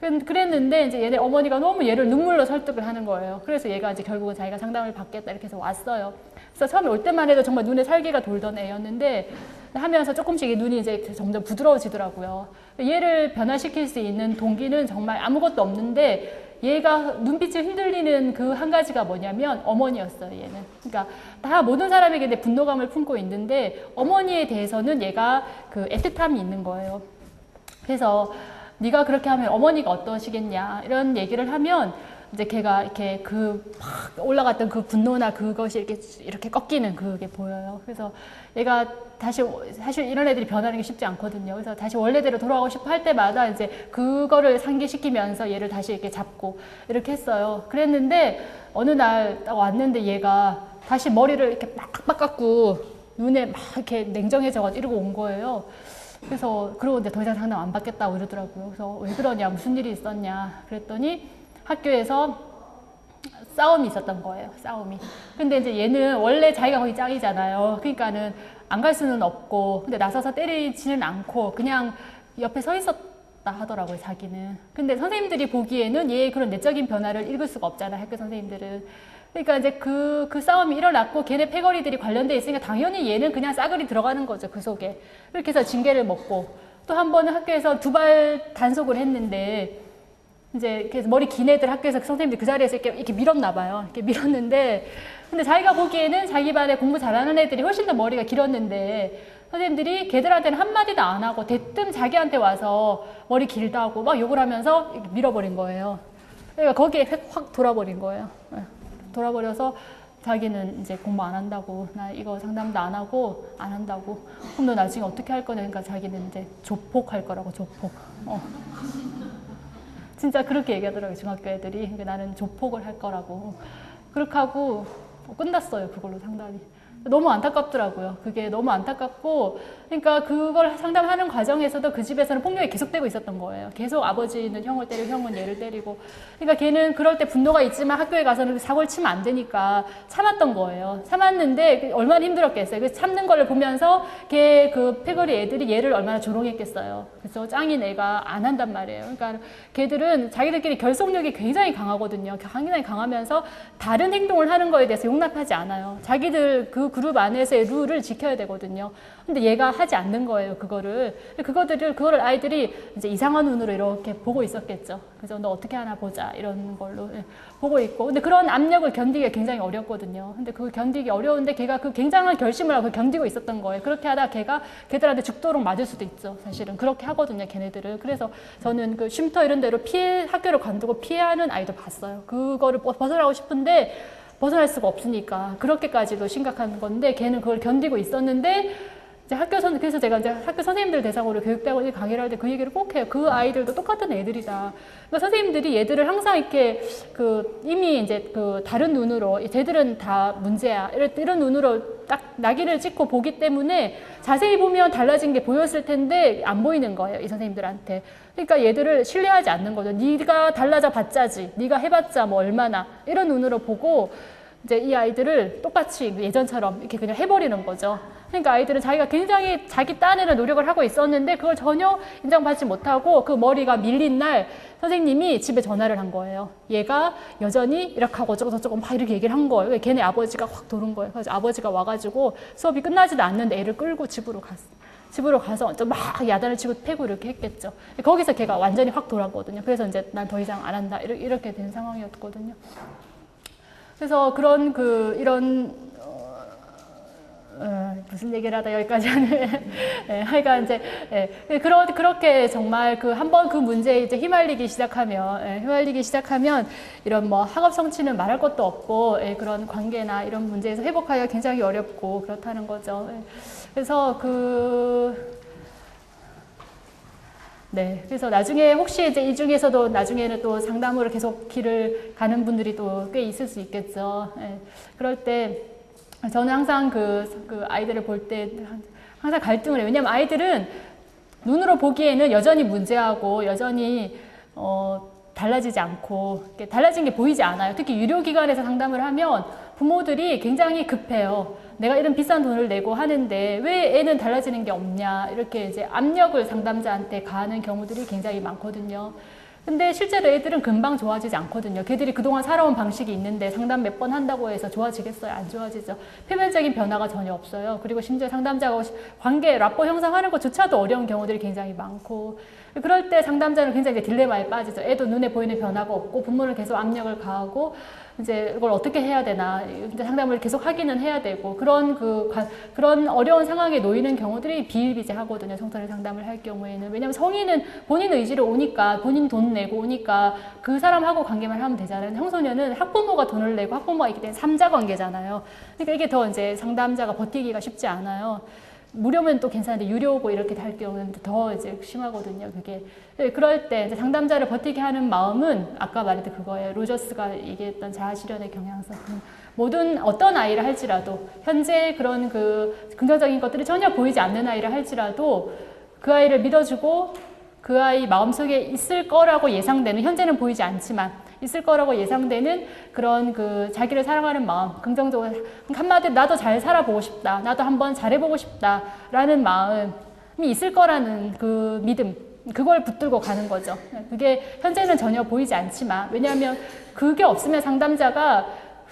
[SPEAKER 1] 그랬는데 이제 얘네 어머니가 너무 얘를 눈물로 설득을 하는 거예요. 그래서 얘가 이제 결국은 자기가 상담을 받겠다 이렇게 해서 왔어요. 그래서 처음에 올 때만 해도 정말 눈에 살기가 돌던 애였는데 하면서 조금씩 눈이 이제 점점 부드러워지더라고요. 얘를 변화시킬 수 있는 동기는 정말 아무것도 없는데 얘가 눈빛이 흔들리는 그 한 가지가 뭐냐면 어머니였어요, 얘는. 그러니까 다 모든 사람에게 내 분노감을 품고 있는데 어머니에 대해서는 얘가 그 애틋함이 있는 거예요. 그래서 네가 그렇게 하면 어머니가 어떠시겠냐 이런 얘기를 하면 이제 걔가 이렇게 그 막 올라갔던 그 분노나 그것이 이렇게 꺾이는 그게 보여요. 그래서 얘가 다시 사실 이런 애들이 변하는 게 쉽지 않거든요. 그래서 다시 원래대로 돌아가고 싶어 할 때마다 이제 그거를 상기시키면서 얘를 다시 이렇게 잡고 이렇게 했어요. 그랬는데 어느 날 딱 왔는데 얘가 다시 머리를 이렇게 막 깎고 눈에 막 이렇게 냉정해져가지고 이러고 온 거예요. 그래서 그러고 이제 더 이상 상담 안 받겠다고 이러더라고요. 그래서 왜 그러냐, 무슨 일이 있었냐 그랬더니 학교에서 싸움이 있었던 거예요. 싸움이. 근데 이제 얘는 원래 자기가 거기 짱이잖아요. 그러니까는 안 갈 수는 없고 근데 나서서 때리지는 않고 그냥 옆에 서 있었다 하더라고요, 자기는. 근데 선생님들이 보기에는 얘의 그런 내적인 변화를 읽을 수가 없잖아요, 학교 선생님들은. 그러니까 이제 그 싸움이 일어났고 걔네 패거리들이 관련돼 있으니까 당연히 얘는 그냥 싸그리 들어가는 거죠, 그 속에. 그렇게 해서 징계를 먹고 또 한 번은 학교에서 2발 단속을 했는데 이제 그래서 머리 긴 애들 학교에서 선생님들이 그 자리에서 이렇게 밀었나 봐요. 이렇게 밀었는데 근데 자기가 보기에는 자기 반에 공부 잘하는 애들이 훨씬 더 머리가 길었는데 선생님들이 걔들한테는 한마디도 안 하고 대뜸 자기한테 와서 머리 길다고 막 욕을 하면서 이렇게 밀어버린 거예요. 그러니까 거기에 확 돌아버린 거예요. 돌아버려서 자기는 이제 공부 안 한다고, 나 이거 상담도 안 하고 안 한다고. 그럼 너 나중에 어떻게 할 거냐? 그러니까 자기는 이제 조폭할 거라고, 조폭. 진짜 그렇게 얘기하더라고요, 중학교 애들이. 그러니까 나는 조폭을 할 거라고. 그렇게 하고 끝났어요, 그걸로 상담이. 너무 안타깝더라고요. 그게 너무 안타깝고, 그러니까 그걸 상담하는 과정에서도 그 집에서는 폭력이 계속되고 있었던 거예요. 계속 아버지는 형을 때리고 형은 얘를 때리고. 그러니까 걔는 그럴 때 분노가 있지만 학교에 가서는 사고를 치면 안 되니까 참았던 거예요. 참았는데 얼마나 힘들었겠어요. 그 참는 걸 보면서 걔 그 패거리 애들이 얘를 얼마나 조롱했겠어요. 그래서 짱인 애가 안 한단 말이에요. 그러니까 걔들은 자기들끼리 결속력이 굉장히 강하거든요. 굉장히 강하면서 다른 행동을 하는 거에 대해서 용납하지 않아요. 자기들 그 그룹 안에서의 룰을 지켜야 되거든요. 근데 얘가 하지 않는 거예요, 그거를. 그거를 아이들이 이제 이상한 눈으로 이렇게 보고 있었겠죠. 그래서 너 어떻게 하나 보자, 이런 걸로 보고 있고. 근데 그런 압력을 견디기가 굉장히 어렵거든요. 근데 그걸 견디기 어려운데 걔가 그 굉장한 결심을 하고 견디고 있었던 거예요. 그렇게 하다가 걔들한테 죽도록 맞을 수도 있죠, 사실은. 그렇게 하거든요, 걔네들을. 그래서 저는 그 쉼터 이런 데로 학교를 관두고 피하는 아이도 봤어요. 그거를 벗어나고 싶은데 벗어날 수가 없으니까. 그렇게까지도 심각한 건데 걔는 그걸 견디고 있었는데 이제 그래서 제가 이제 학교 선생님들 대상으로 교육대학원에 강의를 할 때 그 얘기를 꼭 해요. 그 아이들도 똑같은 애들이다. 그러니까 선생님들이 얘들을 항상 이렇게 이미 이제 다른 눈으로 쟤들은 다 문제야. 이런 눈으로 딱 낙인을 찍고 보기 때문에 자세히 보면 달라진 게 보였을 텐데 안 보이는 거예요, 이 선생님들한테. 그러니까 얘들을 신뢰하지 않는 거죠. 네가 달라져 봤자지, 네가 해봤자 뭐 얼마나, 이런 눈으로 보고 이제 이 아이들을 똑같이 예전처럼 이렇게 그냥 해버리는 거죠. 그러니까 아이들은 자기가 굉장히 자기 딴에는 노력을 하고 있었는데 그걸 전혀 인정받지 못하고 그 머리가 밀린 날 선생님이 집에 전화를 한 거예요. 얘가 여전히 이렇게 하고 어쩌고 막 이렇게 얘기를 한 거예요. 걔네 아버지가 확 도는 거예요. 그래서 아버지가 와가지고 수업이 끝나지도 않는데 애를 끌고 집으로 갔어. 집으로 가서 막 야단을 치고 패고 이렇게 했겠죠. 거기서 걔가 완전히 확 돌았거든요. 그래서 이제 난 더 이상 안 한다. 이렇게 된 상황이었거든요. 그래서 이런 무슨 얘기를 하다 여기까지 하네. 하여간 이제 그렇게 정말 한번 그 문제에 이제 휘말리기 시작하면 이런 뭐 학업 성취는 말할 것도 없고 그런 관계나 이런 문제에서 회복하기가 굉장히 어렵고 그렇다는 거죠. 그래서 네, 그래서 나중에 혹시 이제 이 중에서도 나중에는 또 상담으로 계속 길을 가는 분들이 또 꽤 있을 수 있겠죠. 네, 그럴 때 저는 항상 그 아이들을 볼 때 항상 갈등을 해요. 왜냐면 아이들은 눈으로 보기에는 여전히 문제하고 여전히 달라지지 않고 달라진 게 보이지 않아요. 특히 유료기관에서 상담을 하면 부모들이 굉장히 급해요. 내가 이런 비싼 돈을 내고 하는데 왜 애는 달라지는 게 없냐 이렇게 이제 압력을 상담자한테 가하는 경우들이 굉장히 많거든요. 근데 실제로 애들은 금방 좋아지지 않거든요. 걔들이 그동안 살아온 방식이 있는데 상담 몇 번 한다고 해서 좋아지겠어요? 안 좋아지죠. 표면적인 변화가 전혀 없어요. 그리고 심지어 상담자하고 관계, 라포 형성하는 것조차도 어려운 경우들이 굉장히 많고 그럴 때 상담자는 굉장히 딜레마에 빠지죠. 애도 눈에 보이는 변화가 없고 부모는 계속 압력을 가하고 이제 이걸 어떻게 해야 되나 이제 상담을 계속 하기는 해야 되고 그런 어려운 상황에 놓이는 경우들이 비일비재하거든요. 청소년 상담을 할 경우에는 왜냐하면 성인은 본인 의지로 오니까 본인 돈 내고 오니까 그 사람하고 관계만 하면 되잖아요. 청소년은 학부모가 돈을 내고 학부모가 있기 때문에 삼자 관계잖아요. 그러니까 이게 더 이제 상담자가 버티기가 쉽지 않아요. 무료면 또 괜찮은데 유료고 이렇게 할 경우는 더 이제 심하거든요. 그게 그럴 때 이제 상담자를 버티게 하는 마음은 아까 말했던 그거예요. 로저스가 얘기했던 자아 실현의 경향성. 모든 어떤 아이를 할지라도 현재 그런 그 긍정적인 것들이 전혀 보이지 않는 아이를 할지라도 그 아이를 믿어주고 그 아이 마음속에 있을 거라고 예상되는 현재는 보이지 않지만 있을 거라고 예상되는 그런 그 자기를 사랑하는 마음, 긍정적으로 한마디로 나도 잘 살아보고 싶다, 나도 한번 잘해보고 싶다라는 마음이 있을 거라는 그 믿음, 그걸 붙들고 가는 거죠. 그게 현재는 전혀 보이지 않지만 왜냐하면 그게 없으면 상담자가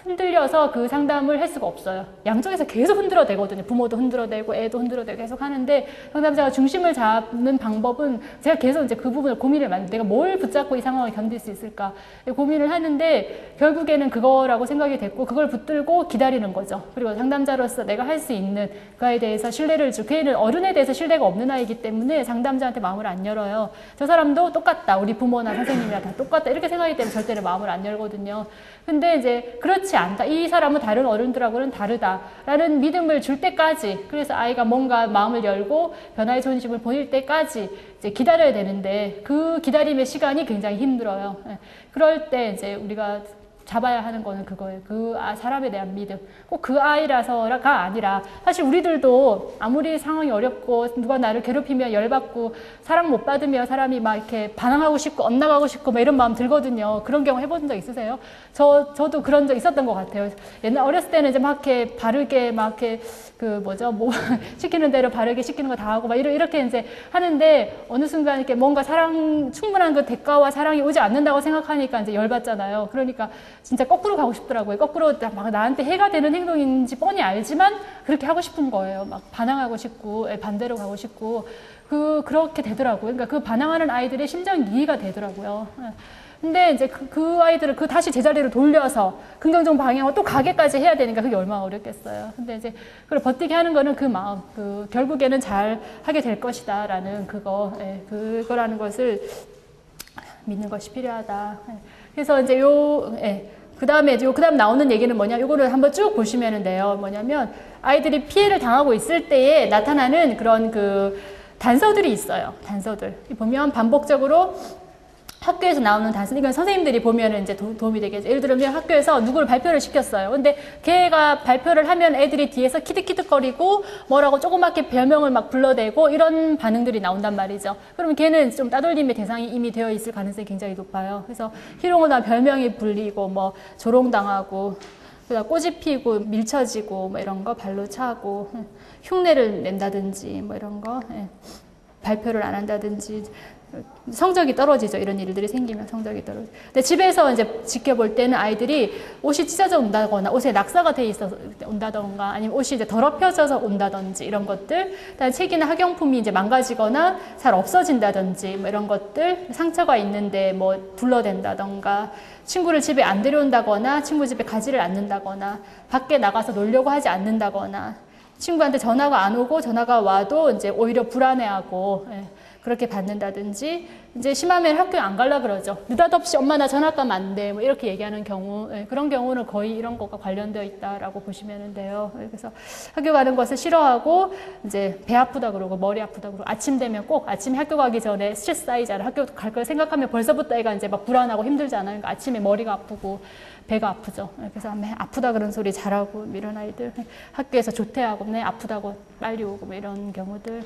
[SPEAKER 1] 흔들려서 그 상담을 할 수가 없어요. 양쪽에서 계속 흔들어대거든요. 부모도 흔들어대고 애도 흔들어대고 계속 하는데 상담자가 중심을 잡는 방법은 제가 계속 이제 그 부분을 고민을 많이 내가 뭘 붙잡고 이 상황을 견딜 수 있을까 고민을 하는데 결국에는 그거라고 생각이 됐고 그걸 붙들고 기다리는 거죠. 그리고 상담자로서 내가 할 수 있는 그 아이에 대해서 신뢰를 주고 걔는 어른에 대해서 신뢰가 없는 아이이기 때문에 상담자한테 마음을 안 열어요. 저 사람도 똑같다. 우리 부모나 선생님이랑 다 똑같다. 이렇게 생각이 되면 절대로 마음을 안 열거든요. 근데 이제 그렇지 않다. 이 사람은 다른 어른들하고는 다르다라는 믿음을 줄 때까지 그래서 아이가 뭔가 마음을 열고 변화의 존심을 보일 때까지 이제 기다려야 되는데 그 기다림의 시간이 굉장히 힘들어요. 그럴 때 이제 우리가 잡아야 하는 거는 그거예요. 그 사람에 대한 믿음. 꼭 그 아이라서가 아니라 사실 우리들도 아무리 상황이 어렵고 누가 나를 괴롭히면 열받고 사랑 못 받으면 사람이 막 이렇게 반항하고 싶고 엇나가고 싶고 막 이런 마음 들거든요. 그런 경우 해본 적 있으세요? 저도 그런 적 있었던 것 같아요. 옛날 어렸을 때는 이제 막 이렇게 바르게 막 이렇게 뭐 시키는 대로 바르게 시키는 거 다 하고 막 이렇게 이제 하는데 어느 순간 이렇게 뭔가 충분한 그 대가와 사랑이 오지 않는다고 생각하니까 이제 열받잖아요. 그러니까 진짜 거꾸로 가고 싶더라고요. 거꾸로 막 나한테 해가 되는 행동인지 뻔히 알지만 그렇게 하고 싶은 거예요. 막 반항하고 싶고 반대로 가고 싶고 그렇게 되더라고요. 그러니까 그 반항하는 아이들의 심정 이해가 되더라고요. 근데 이제 그 아이들을 다시 제자리로 돌려서 긍정적 방향으로 또 가게까지 해야 되니까 그게 얼마나 어렵겠어요. 근데 이제 그걸 버티게 하는 거는 그 마음, 결국에는 잘 하게 될 것이다라는 그거라는 것을 믿는 것이 필요하다. 그래서 이제 그 다음 나오는 얘기는 뭐냐, 요거를 한번 쭉 보시면 돼요. 뭐냐면, 아이들이 피해를 당하고 있을 때에 나타나는 그런 단서들이 있어요. 단서들. 보면 반복적으로 학교에서 나오는 단서, 이건 선생님들이 보면은 이제 도움이 되겠죠. 예를 들면 학교에서 누구를 발표를 시켰어요. 근데 걔가 발표를 하면 애들이 뒤에서 키득키득거리고 뭐라고 조그맣게 별명을 막 불러대고 이런 반응들이 나온단 말이죠. 그러면 걔는 좀 따돌림의 대상이 이미 되어 있을 가능성이 굉장히 높아요. 그래서 희롱하다 별명이 불리고 뭐 조롱당하고 그다음 꼬집 피고 밀쳐지고 뭐 이런 거 발로 차고 흉내를 낸다든지 뭐 이런 거 발표를 안 한다든지 성적이 떨어지죠. 이런 일들이 생기면 성적이 떨어지죠. 근데 집에서 이제 지켜볼 때는 아이들이 옷이 찢어져 온다거나 옷에 낙서가 돼 있어서 온다던가 아니면 옷이 이제 더럽혀져서 온다든지 이런 것들, 그다음에 책이나 학용품이 이제 망가지거나 잘 없어진다든지 뭐 이런 것들, 상처가 있는데 뭐 둘러댄다던가, 친구를 집에 안 데려온다거나 친구 집에 가지를 않는다거나 밖에 나가서 놀려고 하지 않는다거나 친구한테 전화가 안 오고 전화가 와도 이제 오히려 불안해하고 그렇게 받는다든지, 이제 심하면 학교에 안 갈라 그러죠. 느닷없이 엄마 나 전학 가면 안 돼. 뭐 이렇게 얘기하는 경우, 그런 경우는 거의 이런 것과 관련되어 있다라고 보시면 돼요. 그래서 학교 가는 것을 싫어하고, 이제 배 아프다 그러고, 머리 아프다 그러고, 아침 되면 꼭 아침에 학교 가기 전에 스트레스 쌓이잖아. 학교 갈 걸 생각하면 벌써부터 애가 이제 막 불안하고 힘들잖아요. 그러니까 아침에 머리가 아프고, 배가 아프죠. 그래서 아프다 그런 소리 잘하고, 이런 아이들. 학교에서 조퇴하고, 네, 아프다고 빨리 오고, 뭐 이런 경우들.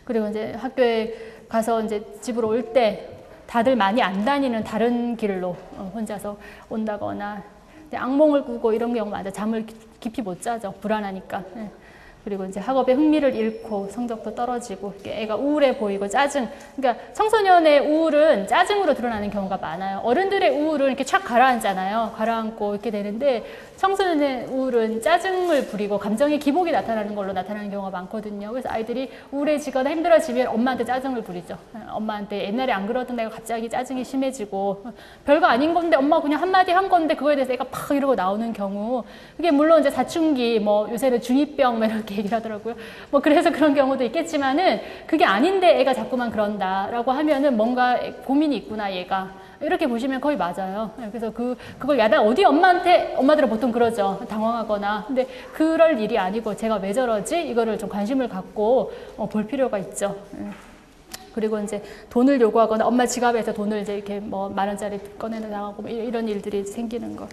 [SPEAKER 1] 그리고 이제 학교에 가서 이제 집으로 올 때 다들 많이 안 다니는 다른 길로 혼자서 온다거나, 악몽을 꾸고 이런 경우 많아요. 잠을 깊이 못 자죠. 불안하니까. 그리고 이제 학업에 흥미를 잃고 성적도 떨어지고, 애가 우울해 보이고 짜증. 그러니까 청소년의 우울은 짜증으로 드러나는 경우가 많아요. 어른들의 우울은 이렇게 촥 가라앉잖아요. 가라앉고 이렇게 되는데, 청소년의 우울은 짜증을 부리고 감정의 기복이 나타나는 걸로 나타나는 경우가 많거든요. 그래서 아이들이 우울해지거나 힘들어지면 엄마한테 짜증을 부리죠. 엄마한테 옛날에 안 그러던 애가 갑자기 짜증이 심해지고, 별거 아닌 건데 엄마 그냥 한마디 한 건데 그거에 대해서 애가 팍 이러고 나오는 경우. 그게 물론 이제 사춘기, 뭐 요새는 중2병 이렇게 얘기를 하더라고요. 뭐 그래서 그런 경우도 있겠지만은, 그게 아닌데 애가 자꾸만 그런다라고 하면은 뭔가 고민이 있구나 얘가. 이렇게 보시면 거의 맞아요. 그래서 그걸 야단 어디 엄마들은 보통 그러죠. 당황하거나. 근데 그럴 일이 아니고, 제가 왜 저러지? 이거를 좀 관심을 갖고 볼 필요가 있죠. 그리고 이제 돈을 요구하거나 엄마 지갑에서 돈을 이제 이렇게 뭐 10,000원짜리 꺼내서 나가고 뭐 이런 일들이 생기는 거.